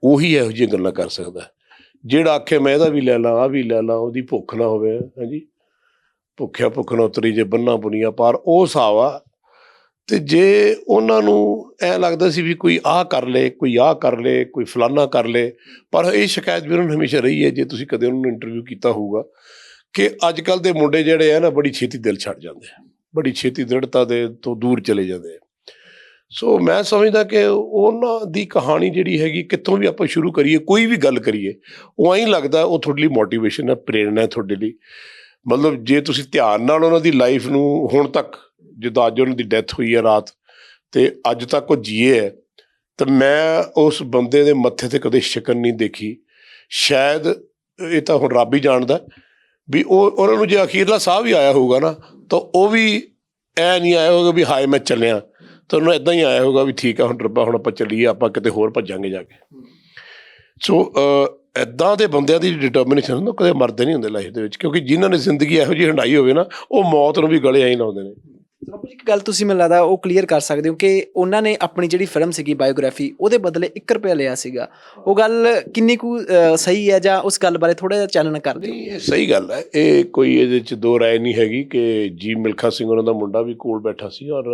ਉਹੀ ਇਹੋ ਜਿਹੀਆਂ ਗੱਲਾਂ ਕਰ ਸਕਦਾ। ਜਿਹੜਾ ਆਖੇ ਮੈਂ ਇਹਦਾ ਵੀ ਲੈ ਲਾ, ਆਹ ਵੀ ਲੈ ਲਾ, ਉਹਦੀ ਭੁੱਖ ਨਾ ਹੋਵੇ, ਹਾਂਜੀ ਭੁੱਖਿਆ ਭੁੱਖ ਨਾ ਉਤਰੀ ਜੇ ਬੰਨਾ ਬੁਨੀਆ ਪਾਰ, ਉਹ ਹਿਸਾਬ ਆ। ਅਤੇ ਜੇ ਉਹਨਾਂ ਨੂੰ ਐਂ ਲੱਗਦਾ ਸੀ ਵੀ ਕੋਈ ਆਹ ਕਰ ਲੇ, ਕੋਈ ਆਹ ਕਰ ਲੇ, ਕੋਈ ਫਲਾਨਾ ਕਰ ਲੇ, ਪਰ ਇਹ ਸ਼ਿਕਾਇਤ ਵੀ ਉਹਨਾਂ ਨੂੰ ਹਮੇਸ਼ਾ ਰਹੀ ਹੈ, ਜੇ ਤੁਸੀਂ ਕਦੇ ਉਹਨਾਂ ਨੂੰ ਇੰਟਰਵਿਊ ਕੀਤਾ ਹੋਊਗਾ, ਕਿ ਅੱਜ ਕੱਲ੍ਹ ਦੇ ਮੁੰਡੇ ਜਿਹੜੇ ਆ ਨਾ ਬੜੀ ਛੇਤੀ ਦਿਲ ਛੱਡ ਜਾਂਦੇ ਆ, ਬੜੀ ਛੇਤੀ ਦ੍ਰਿੜਤਾ ਦੇ ਤੋਂ ਦੂਰ ਚਲੇ ਜਾਂਦੇ ਆ। ਸੋ ਮੈਂ ਸਮਝਦਾ ਕਿ ਉਹਨਾਂ ਦੀ ਕਹਾਣੀ ਜਿਹੜੀ ਹੈਗੀ, ਕਿੱਥੋਂ ਵੀ ਆਪਾਂ ਸ਼ੁਰੂ ਕਰੀਏ, ਕੋਈ ਵੀ ਗੱਲ ਕਰੀਏ, ਉਹ ਐਂ ਲੱਗਦਾ ਉਹ ਤੁਹਾਡੇ ਲਈ ਮੋਟੀਵੇਸ਼ਨ ਹੈ, ਪ੍ਰੇਰਨਾ ਹੈ ਤੁਹਾਡੇ ਲਈ। ਮਤਲਬ ਜੇ ਤੁਸੀਂ ਧਿਆਨ ਨਾਲ ਉਹਨਾਂ ਦੀ ਲਾਈਫ ਨੂੰ ਹੁਣ ਤੱਕ, ਜਿੱਦਾਂ ਅੱਜ ਉਹਨਾਂ ਦੀ ਡੈਥ ਹੋਈ ਹੈ ਰਾਤ, ਅਤੇ ਅੱਜ ਤੱਕ ਉਹ ਜੀਏ ਹੈ, ਤਾਂ ਮੈਂ ਉਸ ਬੰਦੇ ਦੇ ਮੱਥੇ 'ਤੇ ਕਦੇ ਸ਼ਿਕਨ ਨਹੀਂ ਦੇਖੀ। ਸ਼ਾਇਦ ਇਹ ਤਾਂ ਹੁਣ ਰੱਬ ਹੀ ਜਾਣਦਾ ਵੀ ਉਹਨਾਂ ਨੂੰ ਜੇ ਅਖੀਰਲਾ ਸਾਹ ਵੀ ਆਇਆ ਹੋਊਗਾ ਨਾ, ਤਾਂ ਉਹ ਵੀ ਐ ਨਹੀਂ ਆਇਆ ਹੋਊਗਾ ਵੀ ਹਾਏ ਮੈਂ ਚੱਲਿਆ, ਤਾਂ ਉਹਨੂੰ ਇੱਦਾਂ ਹੀ ਆਇਆ ਹੋਊਗਾ ਵੀ ਠੀਕ ਆ ਹੁਣ ਰੱਬਾ, ਹੁਣ ਆਪਾਂ ਚੱਲੀਏ, ਆਪਾਂ ਕਿਤੇ ਹੋਰ ਭੱਜਾਂਗੇ ਜਾ ਕੇ। ਸੋ ਇੱਦਾਂ ਦੇ ਬੰਦਿਆਂ ਦੀ ਡਿਟਰਮੀਨੇਸ਼ਨ ਕਦੇ ਮਰਦੇ ਨਹੀਂ ਹੁੰਦੇ ਲਾਈਫ ਦੇ ਵਿੱਚ, ਕਿਉਂਕਿ ਜਿਨ੍ਹਾਂ ਨੇ ਜ਼ਿੰਦਗੀ ਇਹੋ ਜਿਹੀ ਹੰਢਾਈ ਹੋਵੇ ਨਾ, ਉਹ ਮੌਤ ਨੂੰ ਵੀ ਗਲੇ ਐਂ ਲਾਉਂਦੇ ਨੇ। ਬਾਪੂ ਜੀ ਇੱਕ ਗੱਲ ਤੁਸੀਂ ਮੈਨੂੰ ਲੱਗਦਾ ਉਹ ਕਲੀਅਰ ਕਰ ਸਕਦੇ ਹੋ ਕਿ ਉਹਨਾਂ ਨੇ ਆਪਣੀ ਜਿਹੜੀ ਫਿਲਮ ਸੀਗੀ ਬਾਇਓਗ੍ਰਾਫੀ, ਉਹਦੇ ਬਦਲੇ 1 ਰੁਪਇਆ ਲਿਆ ਸੀਗਾ। ਉਹ ਗੱਲ ਕਿੰਨੀ ਕੁ ਸਹੀ ਹੈ, ਜਾਂ ਉਸ ਗੱਲ ਬਾਰੇ ਥੋੜ੍ਹਾ ਜਿਹਾ ਚਾਨਣ ਕਰ ਦਿਓ। ਇਹ ਸਹੀ ਗੱਲ ਹੈ, ਇਹ ਕੋਈ ਇਹਦੇ 'ਚ ਦੋ ਰਾਏ ਨਹੀਂ ਹੈਗੀ ਕਿ ਜੀ ਮਿਲਖਾ ਸਿੰਘ ਉਹਨਾਂ ਦਾ ਮੁੰਡਾ ਵੀ ਕੋਲ ਬੈਠਾ ਸੀ, ਔਰ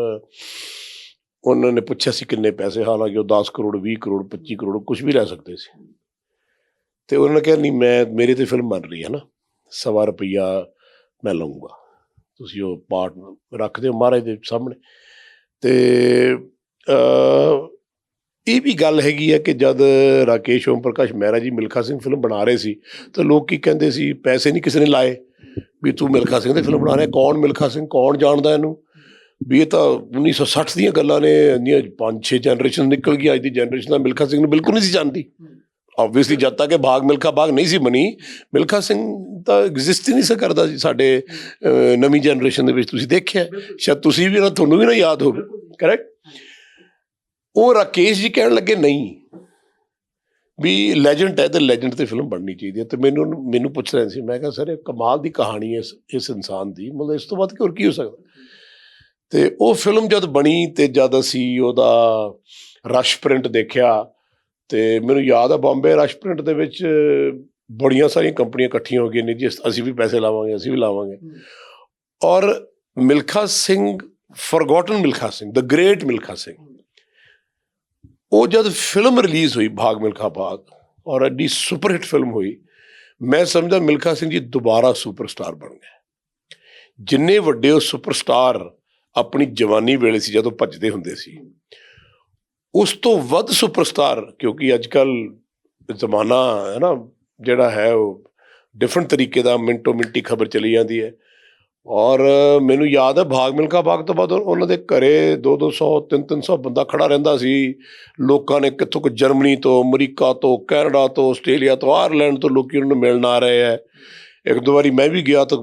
ਉਹਨਾਂ ਨੇ ਪੁੱਛਿਆ ਸੀ ਕਿੰਨੇ ਪੈਸੇ, ਹਾਲਾਂਕਿ ਉਹ 10 ਕਰੋੜ 20 ਕਰੋੜ 25 ਕਰੋੜ ਕੁਛ ਵੀ ਲੈ ਸਕਦੇ ਸੀ, ਅਤੇ ਉਹਨਾਂ ਨੇ ਕਿਹਾ ਨਹੀਂ ਮੇਰੇ 'ਤੇ ਫਿਲਮ ਬਣ ਰਹੀ ਹੈ ਨਾ, 1.25 ਰੁਪਈਆ ਮੈਂ ਲਊਂਗਾ, ਤੁਸੀਂ ਉਹ ਪਾਰਟ ਰੱਖ ਦਿਓ ਮਹਾਰਾਜ ਦੇ ਸਾਹਮਣੇ। ਅਤੇ ਇਹ ਵੀ ਗੱਲ ਹੈਗੀ ਹੈ ਕਿ ਜਦ ਰਾਕੇਸ਼ ਓਮ ਪ੍ਰਕਾਸ਼ ਮਹਿਰਾ ਜੀ ਮਿਲਖਾ ਸਿੰਘ ਫਿਲਮ ਬਣਾ ਰਹੇ ਸੀ, ਤਾਂ ਲੋਕ ਕੀ ਕਹਿੰਦੇ ਸੀ, ਪੈਸੇ ਨਹੀਂ ਕਿਸੇ ਨੇ ਲਾਏ ਵੀ ਤੂੰ ਮਿਲਖਾ ਸਿੰਘ ਦੀ ਫਿਲਮ ਬਣਾ ਰਿਹਾ, ਕੌਣ ਮਿਲਖਾ ਸਿੰਘ, ਕੌਣ ਜਾਣਦਾ ਇਹਨੂੰ। ਵੀ ਇਹ ਤਾਂ 1960 ਦੀਆਂ ਗੱਲਾਂ ਨੇ, ਇੰਨੀਆਂ 5-6 ਜਨਰੇਸ਼ਨ ਨਿਕਲ ਗਈ। ਅੱਜ ਦੀ ਜਨਰੇਸ਼ਨ ਦਾ ਮਿਲਖਾ ਸਿੰਘ ਨੂੰ ਬਿਲਕੁਲ ਨਹੀਂ ਸੀ ਜਾਣਦੀ। ਓਬਵੀਅਸਲੀ ਜਦ ਤੱਕ ਇਹ ਬਾਗ ਮਿਲਖਾ ਬਾਗ ਨਹੀਂ ਸੀ ਬਣੀ, ਮਿਲਖਾ ਸਿੰਘ ਤਾਂ ਐਗਜ਼ਿਸਟ ਹੀ ਨਹੀਂ ਸੀ ਕਰਦਾ ਸੀ ਸਾਡੇ ਨਵੀਂ ਜਨਰੇਸ਼ਨ ਦੇ ਵਿੱਚ। ਤੁਸੀਂ ਦੇਖਿਆ ਸ਼ਾਇਦ, ਤੁਸੀਂ ਵੀ ਨਾ, ਤੁਹਾਨੂੰ ਵੀ ਨਾ ਯਾਦ ਹੋਵੇ, ਕਰੈਕਟ। ਉਹ ਰਾਕੇਸ਼ ਜੀ ਕਹਿਣ ਲੱਗੇ ਨਹੀਂ ਵੀ ਲੈਜੈਂਡ ਹੈ ਤੇ ਲੈਜੈਂਡ ਤੇ ਫਿਲਮ ਬਣਨੀ ਚਾਹੀਦੀ ਹੈ। ਤੇ ਮੈਨੂੰ ਪੁੱਛ ਰਹੇ ਸੀ, ਮੈਂ ਕਿਹਾ ਸਰ ਇਹ ਕਮਾਲ ਦੀ ਕਹਾਣੀ ਹੈ ਇਸ ਇਨਸਾਨ ਦੀ, ਮਤਲਬ ਇਸ ਤੋਂ ਬਾਅਦ ਹੋਰ ਕੀ ਹੋ ਸਕਦਾ। ਤੇ ਉਹ ਫਿਲਮ ਜਦ ਬਣੀ ਤੇ ਜਦ ਅਸੀਂ ਉਹਦਾ ਰਸ਼ ਪ੍ਰਿੰਟ ਦੇਖਿਆ, ਤੇ ਮੈਨੂੰ ਯਾਦ ਆ ਬੰਬੇ ਰਸ਼ ਪ੍ਰਿੰਟ ਦੇ ਵਿੱਚ ਬੜੀਆਂ ਸਾਰੀਆਂ ਕੰਪਨੀਆਂ ਇਕੱਠੀਆਂ ਹੋ ਗਈਆਂ ਨੇ ਜੀ, ਅਸੀਂ ਵੀ ਪੈਸੇ ਲਾਵਾਂਗੇ, ਅਸੀਂ ਵੀ ਲਾਵਾਂਗੇ। ਔਰ ਮਿਲਖਾ ਸਿੰਘ, ਫॉरगॉटन ਮਿਲਖਾ ਸਿੰਘ, ਦ ਗ੍ਰੇਟ ਮਿਲਖਾ ਸਿੰਘ, ਉਹ ਜਦ ਫਿਲਮ ਰਿਲੀਜ਼ ਹੋਈ ਭਾਗ ਮਿਲਖਾ ਭਾਗ, ਔਰ ਐਡੀ ਸੁਪਰਹਿੱਟ ਫਿਲਮ ਹੋਈ, ਮੈਂ ਸਮਝਦਾ ਮਿਲਖਾ ਸਿੰਘ ਜੀ ਦੁਬਾਰਾ ਸੁਪਰਸਟਾਰ ਬਣ ਗਏ। ਜਿੰਨੇ ਵੱਡੇ ਉਹ ਸੁਪਰਸਟਾਰ ਆਪਣੀ ਜਵਾਨੀ ਵੇਲੇ ਸੀ ਜਦੋਂ ਭੱਜਦੇ ਹੁੰਦੇ ਸੀ, ਉਸ ਤੋਂ ਵੱਧ ਸੁਪਰਸਟਾਰ, ਕਿਉਂਕਿ ਅੱਜ ਕੱਲ੍ਹ ਜ਼ਮਾਨਾ ਹੈ ਨਾ ਜਿਹੜਾ ਹੈ ਉਹ ਡਿਫਰੈਂਟ ਤਰੀਕੇ ਦਾ, ਮਿੰਟੋ ਮਿੰਟੀ ਖਬਰ ਚਲੀ ਜਾਂਦੀ ਹੈ। ਔਰ ਮੈਨੂੰ ਯਾਦ ਹੈ ਭਾਗ ਮਿਲਖਾ ਭਾਗ ਤੋਂ ਬਾਅਦ ਉਹਨਾਂ ਦੇ ਘਰੇ 200 300 ਬੰਦਾ ਖੜਾ ਰਹਿੰਦਾ ਸੀ। ਲੋਕਾਂ ਨੇ ਕਿੱਥੋਂ ਕਿ ਜਰਮਨੀ ਤੋਂ, ਅਮਰੀਕਾ ਤੋਂ, ਕੈਨੇਡਾ ਤੋਂ, ਆਸਟ੍ਰੇਲੀਆ ਤੋਂ, ਆਇਰਲੈਂਡ ਤੋਂ ਲੋਕੀ ਉਹਨਾਂ ਨੂੰ ਮਿਲਣ ਆ ਰਹੇ ਹੈ। ਇੱਕ ਦੋ ਵਾਰੀ ਮੈਂ ਵੀ ਗਿਆ ਤਾਂ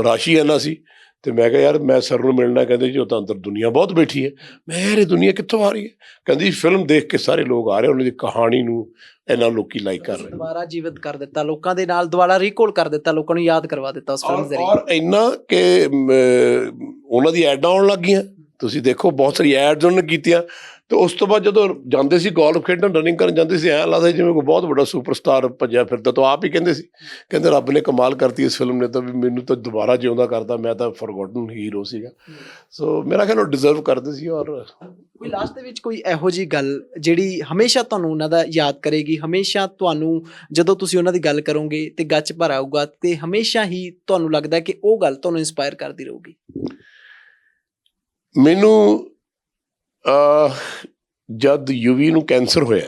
ਰਾਸ਼ੀ ਇੰਨਾ ਸੀ, ਤੇ ਮੈਂ ਕਿਹਾ ਯਾਰ ਮੈਂ ਸਰ ਨੂੰ ਮਿਲਣਾ। ਕਹਿੰਦੇ ਜੀ ਉਹ ਤਾਂ ਅੰਦਰ ਦੁਨੀਆ ਬਹੁਤ ਬੈਠੀ ਹੈ। ਮੈਂ ਯਾਰ ਇਹ ਦੁਨੀਆ ਕਿੱਥੋਂ ਆ ਰਹੀ ਹੈ? ਕਹਿੰਦੀ ਫਿਲਮ ਦੇਖ ਕੇ ਸਾਰੇ ਲੋਕ ਆ ਰਹੇ, ਉਹਨਾਂ ਦੀ ਕਹਾਣੀ ਨੂੰ ਇੰਨਾ ਲੋਕੀ ਲਾਈਕ ਕਰ ਰਹੇ। ਦੁਬਾਰਾ ਜੀਵਤ ਕਰ ਦਿੱਤਾ ਲੋਕਾਂ ਦੇ ਨਾਲ, ਦੁਬਾਰਾ ਰੀਕੋਲ ਕਰ ਦਿੱਤਾ, ਲੋਕਾਂ ਨੂੰ ਯਾਦ ਕਰਵਾ ਦਿੱਤਾ ਉਸ ਫਿਲਮ ਦੇ ਜ਼ਰੀਏ। ਔਰ ਇੰਨਾ ਕਿ ਉਹਨਾਂ ਦੀ ਐਡਾਂ ਆਉਣ ਲੱਗ ਗਈਆਂ, ਤੁਸੀਂ ਦੇਖੋ ਬਹੁਤ ਸਾਰੀ ਐਡਸ ਉਹਨਾਂ ਨੇ ਕੀਤੀਆਂ। ਤੇ ਉਸ ਤੋਂ ਬਾਅਦ ਜਦੋਂ ਜਾਂਦੇ ਸੀ ਗੋਲਫ ਖੇਡਣ, ਰਨਿੰਗ ਕਰਨ ਜਾਂਦੇ ਸੀ, ਐਂ ਲੱਗਦਾ ਜਿਵੇਂ ਕੋਈ ਬਹੁਤ ਵੱਡਾ ਸੁਪਰਸਟਾਰ ਭੱਜਿਆ ਫਿਰਦਾ। ਤਾਂ ਆਪ ਹੀ ਕਹਿੰਦੇ ਸੀ, ਕਹਿੰਦੇ ਰੱਬ ਨੇ ਕਮਾਲ ਕਰਤੀ ਇਸ ਫਿਲਮ ਨੇ, ਤਾਂ ਵੀ ਮੈਨੂੰ ਤਾਂ ਦੁਬਾਰਾ ਜਿਉਂਦਾ ਕਰਦਾ, ਮੈਂ ਤਾਂ ਫॉरगॉटन ਹੀਰੋ ਸੀਗਾ। ਸੋ ਮੇਰਾ ਖਿਆਲ ਉਹ ਡਿਜ਼ਰਵ ਕਰਦੇ ਸੀ। ਔਰ ਕੋਈ ਲਾਸਟ ਦੇ ਵਿੱਚ ਕੋਈ ਇਹੋ ਜਿਹੀ ਗੱਲ ਜਿਹੜੀ ਹਮੇਸ਼ਾ ਤੁਹਾਨੂੰ ਉਹਨਾਂ ਦਾ ਯਾਦ ਕਰੇਗੀ, ਹਮੇਸ਼ਾ ਤੁਹਾਨੂੰ ਜਦੋਂ ਤੁਸੀਂ ਉਹਨਾਂ ਦੀ ਗੱਲ ਕਰੋਗੇ ਤੇ ਗੱਚ ਭਰ ਆਊਗਾ, ਤੇ ਹਮੇਸ਼ਾ ਹੀ ਤੁਹਾਨੂੰ ਲੱਗਦਾ ਕਿ ਉਹ ਗੱਲ ਤੁਹਾਨੂੰ ਇੰਸਪਾਇਰ ਕਰਦੀ ਰਹੂਗੀ? ਮੈਨੂੰ ਜਦ ਯੂਵੀ ਨੂੰ ਕੈਂਸਰ ਹੋਇਆ,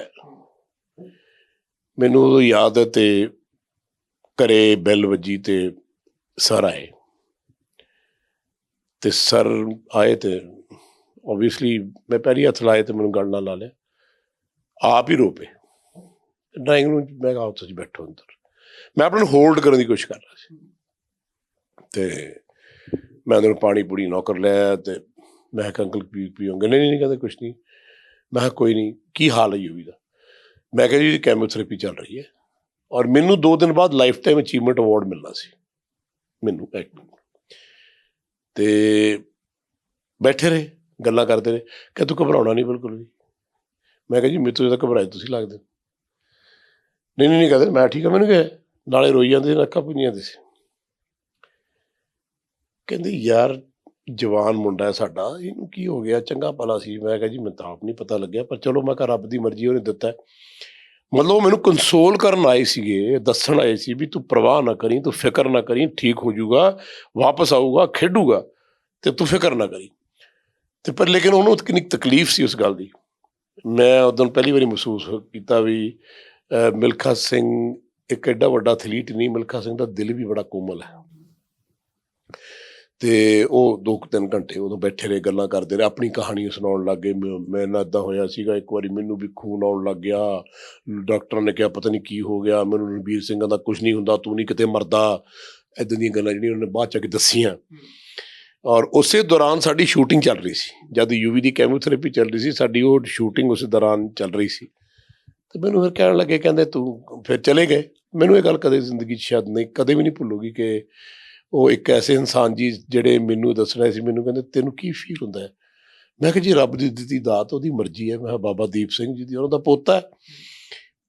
ਮੈਨੂੰ ਉਦੋਂ ਯਾਦ ਹੈ, ਤੇ ਘਰੇ ਬੈਲ ਵੱਜੀ ਤੇ ਸਰ ਆਏ। ਤੇ ਸਰ ਆਏ ਤੇ ਓਬਵੀਅਸਲੀ ਮੈਂ ਪੈਰੀ ਹੱਥ ਲਾਏ ਤੇ ਮੈਨੂੰ ਗੱਲ ਨਾਲ ਲਾ ਲਿਆ, ਆਪ ਹੀ ਰੋ ਪਏ ਡਰਾਇੰਗ ਰੂਮ 'ਚ। ਮੈਂ ਕਿਹਾ ਉੱਥੇ ਬੈਠੋ ਅੰਦਰ। ਮੈਂ ਆਪਣੇ ਨੂੰ ਹੋਲਡ ਕਰਨ ਦੀ ਕੋਸ਼ਿਸ਼ ਕਰ ਰਿਹਾ ਸੀ, ਤੇ ਮੈਂ ਉਹਨਾਂ ਨੂੰ ਪਾਣੀ ਪੂੜੀ ਨੌਕਰ ਲਿਆ, ਤੇ ਮੈਂ ਕਿਹਾ ਅੰਕਲ ਪੀਓਗੇ? ਨਹੀਂ ਕਹਿੰਦੇ ਕੁਛ ਨਹੀਂ। ਮੈਂ ਕਿਹਾ ਕੋਈ ਨਹੀਂ, ਕੀ ਹਾਲ ਹੈ ਯੂਵੀ ਦਾ? ਮੈਂ ਕਿਹਾ ਜੀ ਕੈਮੋਥੈਰੇਪੀ ਚੱਲ ਰਹੀ ਹੈ, ਔਰ ਮੈਨੂੰ 2 ਦਿਨ ਬਾਅਦ ਲਾਈਫ ਟਾਈਮ ਅਚੀਵਮੈਂਟ ਅਵਾਰਡ ਮਿਲਣਾ ਸੀ ਮੈਨੂੰ ਐਕਟਿੰਗ। ਤੇ ਬੈਠੇ ਰਹੇ, ਗੱਲਾਂ ਕਰਦੇ ਰਹੇ, ਕਿ ਤੂੰ ਘਬਰਾਉਣਾ ਨਹੀਂ ਬਿਲਕੁਲ ਵੀ। ਮੈਂ ਕਿਹਾ ਜੀ ਮੇਰੇ ਤੋਂ ਤਾਂ ਘਬਰਾਏ ਤੁਸੀਂ ਲੱਗਦੇ। ਨਹੀਂ ਕਹਿੰਦੇ ਮੈਂ ਠੀਕ ਹਾਂ। ਮੈਨੂੰ ਕਿਹਾ ਨਾਲੇ ਰੋਈ ਜਾਂਦੇ ਸੀ, ਅੱਖਾਂ ਭੁੰਨੀਆਂ ਜਾਂਦੀ ਸੀ। ਕਹਿੰਦੇ ਯਾਰ ਜਵਾਨ ਮੁੰਡਾ ਹੈ ਸਾਡਾ, ਇਹਨੂੰ ਕੀ ਹੋ ਗਿਆ? ਚੰਗਾ ਭਲਾ ਸੀ। ਮੈਂ ਕਿਹਾ ਜੀ ਮੈਨੂੰ ਤਾਂ ਆਪ ਨਹੀਂ ਪਤਾ ਲੱਗਿਆ, ਪਰ ਚਲੋ ਮੈਂ ਕਿਹਾ ਰੱਬ ਦੀ ਮਰਜ਼ੀ, ਉਹਨੇ ਦਿੱਤਾ। ਮਤਲਬ ਉਹ ਮੈਨੂੰ ਕੰਸੋਲ ਕਰਨ ਆਏ ਸੀਗੇ, ਦੱਸਣ ਆਏ ਸੀ ਵੀ ਤੂੰ ਪਰਵਾਹ ਨਾ ਕਰੀ, ਤੂੰ ਫਿਕਰ ਨਾ ਕਰੀ, ਠੀਕ ਹੋ ਜਾਊਗਾ, ਵਾਪਸ ਆਊਗਾ, ਖੇਡੂਗਾ, ਤੇ ਤੂੰ ਫਿਕਰ ਨਾ ਕਰੀ। ਤੇ ਪਰ ਲੇਕਿਨ ਉਹਨੂੰ ਕਿੰਨੀ ਤਕਲੀਫ ਸੀ ਉਸ ਗੱਲ ਦੀ। ਮੈਂ ਉਦੋਂ ਪਹਿਲੀ ਵਾਰੀ ਮਹਿਸੂਸ ਕੀਤਾ ਵੀ ਮਿਲਖਾ ਸਿੰਘ ਇੱਕ ਐਡਾ ਵੱਡਾ ਐਥਲੀਟ ਨਹੀਂ, ਮਿਲਖਾ ਸਿੰਘ ਦਾ ਦਿਲ ਵੀ ਬੜਾ ਕੋਮਲ ਹੈ। ਤੇ ਉਹ 2-3 ਘੰਟੇ ਉਦੋਂ ਬੈਠੇ ਰਹੇ, ਗੱਲਾਂ ਕਰਦੇ ਰਹੇ, ਆਪਣੀ ਕਹਾਣੀ ਸੁਣਾਉਣ ਲੱਗ ਗਏ। ਮੈਂ ਨਾ ਇੱਦਾਂ ਹੋਇਆ ਸੀਗਾ, ਇੱਕ ਵਾਰੀ ਮੈਨੂੰ ਵੀ ਖੂਨ ਆਉਣ ਲੱਗ ਗਿਆ, ਡਾਕਟਰਾਂ ਨੇ ਕਿਹਾ ਪਤਾ ਨਹੀਂ ਕੀ ਹੋ ਗਿਆ ਮੈਨੂੰ। ਰਣਬੀਰ ਸਿੰਘ ਦਾ ਕੁਛ ਨਹੀਂ ਹੁੰਦਾ, ਤੂੰ ਨਹੀਂ ਕਿਤੇ ਮਰਦਾ। ਇੱਦਾਂ ਦੀਆਂ ਗੱਲਾਂ ਜਿਹੜੀਆਂ ਉਹਨੇ ਬਾਅਦ 'ਚ ਆ ਕੇ ਦੱਸੀਆਂ। ਔਰ ਉਸੇ ਦੌਰਾਨ ਸਾਡੀ ਸ਼ੂਟਿੰਗ ਚੱਲ ਰਹੀ ਸੀ, ਜਦ ਯੂਵੀ ਦੀ ਕੈਮੋਥੈਰੇਪੀ ਚੱਲ ਰਹੀ ਸੀ, ਸਾਡੀ ਉਹ ਸ਼ੂਟਿੰਗ ਉਸੇ ਦੌਰਾਨ ਚੱਲ ਰਹੀ ਸੀ। ਤੇ ਮੈਨੂੰ ਫਿਰ ਕਹਿਣ ਲੱਗੇ, ਕਹਿੰਦੇ ਤੂੰ ਫਿਰ ਚਲੇ ਗਏ। ਮੈਨੂੰ ਇਹ ਗੱਲ ਕਦੇ ਜ਼ਿੰਦਗੀ 'ਚ ਸ਼ਾਇਦ ਨਹੀਂ, ਕਦੇ ਵੀ ਨਹੀਂ ਭੁੱਲੂਗੀ ਕਿ ਉਹ ਇੱਕ ਐਸੇ ਇਨਸਾਨ ਜੀ ਜਿਹੜੇ ਮੈਨੂੰ ਦੱਸਣਾ ਸੀ। ਮੈਨੂੰ ਕਹਿੰਦੇ ਤੈਨੂੰ ਕੀ ਫੀਲ ਹੁੰਦਾ ਹੈ? ਮੈਂ ਕਿਹਾ ਜੀ ਰੱਬ ਦੀ ਦਿੱਤੀ ਦਾਤ, ਉਹਦੀ ਮਰਜ਼ੀ ਹੈ। ਮੈਂ ਕਿਹਾ ਬਾਬਾ ਦੀਪ ਸਿੰਘ ਜੀ ਦੀ, ਉਹਨਾਂ ਦਾ ਪੋਤਾ ਹੈ,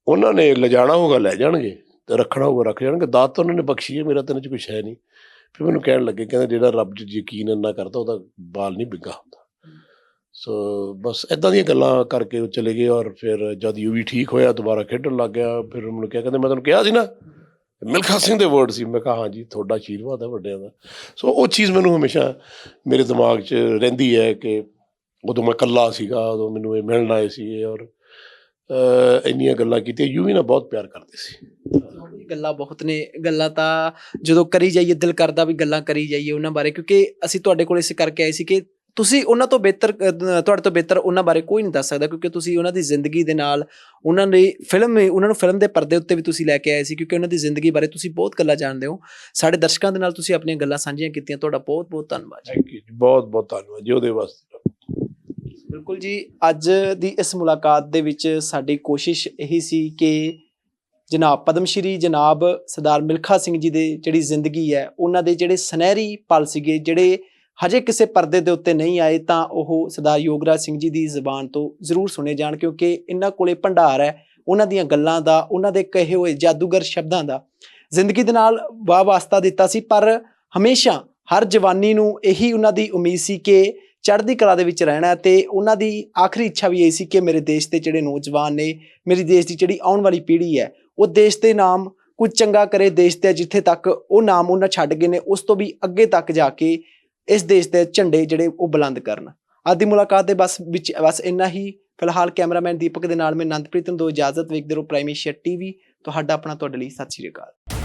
ਉਹਨਾਂ ਨੇ ਲਿਜਾਣਾ ਹੋਊਗਾ ਲੈ ਜਾਣਗੇ, ਤੇ ਰੱਖਣਾ ਹੋਊਗਾ ਰੱਖ ਜਾਣਗੇ, ਦਾਤ ਤਾਂ ਉਹਨਾਂ ਨੇ ਬਖਸ਼ੀ ਹੈ, ਮੇਰਾ ਤਾਂ ਇਹਨਾਂ 'ਚ ਕੁਛ ਹੈ ਨਹੀਂ। ਫਿਰ ਮੈਨੂੰ ਕਹਿਣ ਲੱਗੇ, ਕਹਿੰਦੇ ਜਿਹੜਾ ਰੱਬ 'ਚ ਯਕੀਨ ਇੰਨਾ ਕਰਦਾ ਉਹਦਾ ਬਾਲ ਨਹੀਂ ਬਿੱਗਾ ਹੁੰਦਾ। ਸੋ ਬਸ ਇੱਦਾਂ ਦੀਆਂ ਗੱਲਾਂ ਕਰਕੇ ਉਹ ਚਲੇ ਗਏ। ਔਰ ਫਿਰ ਜਦ ਯੂਵੀ ਠੀਕ ਹੋਇਆ, ਦੁਬਾਰਾ ਖੇਡਣ ਲੱਗ ਗਿਆ। ਫਿਰ ਮੈਨੂੰ ਕਿਹਾ, ਕਹਿੰਦੇ ਮੈਂ ਤੁਹਾਨੂੰ ਕਿਹਾ ਸੀ ਨਾ, ਮਿਲਖਾ ਸਿੰਘ ਦੇ ਵਰਡ ਸੀ। ਮੈਂ ਕਿਹਾ ਹਾਂਜੀ, ਤੁਹਾਡਾ ਆਸ਼ੀਰਵਾਦ ਹੈ ਵੱਡਿਆਂ ਦਾ। ਸੋ ਉਹ ਚੀਜ਼ ਮੈਨੂੰ ਹਮੇਸ਼ਾ ਮੇਰੇ ਦਿਮਾਗ 'ਚ ਰਹਿੰਦੀ ਹੈ ਕਿ ਉਦੋਂ ਮੈਂ ਇਕੱਲਾ ਸੀਗਾ, ਉਦੋਂ ਮੈਨੂੰ ਇਹ ਮਿਲਣ ਆਏ ਸੀਗੇ, ਔਰ ਇੰਨੀਆਂ ਗੱਲਾਂ ਕੀਤੀਆਂ। ਯੂਵੀ ਨਾਲ ਬਹੁਤ ਪਿਆਰ ਕਰਦੇ ਸੀ। ਗੱਲਾਂ ਬਹੁਤ ਨੇ, ਗੱਲਾਂ ਤਾਂ ਜਦੋਂ ਕਰੀ ਜਾਈਏ ਦਿਲ ਕਰਦਾ ਵੀ ਗੱਲਾਂ ਕਰੀ ਜਾਈਏ ਉਹਨਾਂ ਬਾਰੇ, ਕਿਉਂਕਿ ਅਸੀਂ ਤੁਹਾਡੇ ਕੋਲ ਇਸ ਕਰਕੇ ਆਏ ਸੀ ਕਿ ਤੁਸੀਂ ਉਹਨਾਂ ਤੋਂ ਬਿਹਤਰ ਤੁਹਾਡੇ ਤੋਂ ਬਿਹਤਰ ਉਹਨਾਂ ਬਾਰੇ ਕੋਈ ਨਹੀਂ ਦੱਸ ਸਕਦਾ, ਕਿਉਂਕਿ ਤੁਸੀਂ ਉਹਨਾਂ ਦੀ ਜ਼ਿੰਦਗੀ ਦੇ ਨਾਲ ਉਹਨਾਂ ਨੂੰ ਫਿਲਮ ਦੇ ਪਰਦੇ ਉੱਤੇ ਵੀ ਤੁਸੀਂ ਲੈ ਕੇ ਆਏ ਸੀ, ਕਿਉਂਕਿ ਉਹਨਾਂ ਦੀ ਜ਼ਿੰਦਗੀ ਬਾਰੇ ਤੁਸੀਂ ਬਹੁਤ ਗੱਲਾਂ ਜਾਣਦੇ ਹੋ। ਸਾਡੇ ਦਰਸ਼ਕਾਂ ਦੇ ਨਾਲ ਤੁਸੀਂ ਆਪਣੀਆਂ ਗੱਲਾਂ ਸਾਂਝੀਆਂ ਕੀਤੀਆਂ, ਤੁਹਾਡਾ ਬਹੁਤ ਬਹੁਤ ਧੰਨਵਾਦ। ਥੈਂਕ ਯੂ ਜੀ, ਬਹੁਤ ਬਹੁਤ ਧੰਨਵਾਦ ਜੀ ਉਹਦੇ ਵਾਸਤੇ। ਬਿਲਕੁਲ ਜੀ, ਅੱਜ ਦੀ ਇਸ ਮੁਲਾਕਾਤ ਦੇ ਵਿੱਚ ਸਾਡੀ ਕੋਸ਼ਿਸ਼ ਇਹੀ ਸੀ ਕਿ ਜਨਾਬ ਪਦਮ ਸ਼੍ਰੀ ਜਨਾਬ ਸਰਦਾਰ ਮਿਲਖਾ ਸਿੰਘ ਜੀ ਦੀ ਜਿਹੜੀ ਜ਼ਿੰਦਗੀ ਹੈ, ਉਹਨਾਂ ਦੇ ਜਿਹੜੇ ਸੁਨਹਿਰੀ ਪਲ ਸੀਗੇ, ਜਿਹੜੇ ਹਜੇ ਕਿਸੇ ਪਰਦੇ ਦੇ ਉੱਤੇ ਨਹੀਂ ਆਏ, ਤਾਂ ਉਹ ਸਰਦਾਰ ਯੋਗਰਾਜ ਸਿੰਘ ਜੀ ਦੀ ਜ਼ੁਬਾਨ ਤੋਂ ਜ਼ਰੂਰ ਸੁਣੇ ਜਾਣ, ਕਿਉਂਕਿ ਇਹਨਾਂ ਕੋਲੇ ਭੰਡਾਰ ਹੈ ਉਹਨਾਂ ਦੀਆਂ ਗੱਲਾਂ ਦਾ, ਉਹਨਾਂ ਦੇ ਕਹੇ ਹੋਏ ਜਾਦੂਗਰ ਸ਼ਬਦਾਂ ਦਾ। ਜ਼ਿੰਦਗੀ ਦੇ ਨਾਲ ਵਾਹ ਵਾਸਤਾ ਦਿੱਤਾ ਸੀ, ਪਰ ਹਮੇਸ਼ਾ ਹਰ ਜਵਾਨੀ ਨੂੰ ਇਹੀ ਉਹਨਾਂ ਦੀ ਉਮੀਦ ਸੀ ਕਿ ਚੜ੍ਹਦੀ ਕਲਾ ਦੇ ਵਿੱਚ ਰਹਿਣਾ, ਤੇ ਉਹਨਾਂ ਦੀ ਆਖਰੀ ਇੱਛਾ ਵੀ ਇਹ ਸੀ ਕਿ ਮੇਰੇ ਦੇਸ਼ ਦੇ ਜਿਹੜੇ ਨੌਜਵਾਨ ਨੇ, ਮੇਰੀ ਦੇਸ਼ ਦੀ ਜਿਹੜੀ ਆਉਣ ਵਾਲੀ ਪੀੜ੍ਹੀ ਹੈ, ਉਹ ਦੇਸ਼ ਦੇ ਨਾਮ ਕੁਝ ਚੰਗਾ ਕਰੇ। ਦੇਸ਼ ਤੇ ਜਿੱਥੇ ਤੱਕ ਉਹ ਨਾਮ ਉਹਨਾਂ ਛੱਡ ਗਏ ਨੇ, ਉਸ ਤੋਂ ਵੀ ਅੱਗੇ ਤੱਕ ਜਾ ਕੇ ਇਸ ਦੇਸ਼ ਦੇ ਝੰਡੇ ਜਿਹੜੇ ਉਹ ਬੁਲੰਦ ਕਰਨ। ਅੱਜ ਦੀ ਮੁਲਾਕਾਤ ਦੇ ਬਸ ਇੰਨਾ ਹੀ। ਫਿਲਹਾਲ ਕੈਮਰਾਮੈਨ ਦੀਪਕ ਦੇ ਨਾਲ ਮੈਂ ਨੰਦਪ੍ਰੀਤ ਨੂੰ ਦੋ ਇਜਾਜ਼ਤ। ਵੇਖਦੇ ਰਹੋ ਪ੍ਰਾਈਮ ਏਸ਼ੀਆ ਟੀਵੀ, ਤੁਹਾਡਾ ਆਪਣਾ, ਤੁਹਾਡੇ ਲਈ ਸਤਿ ਸ਼੍ਰੀ ਅਕਾਲ।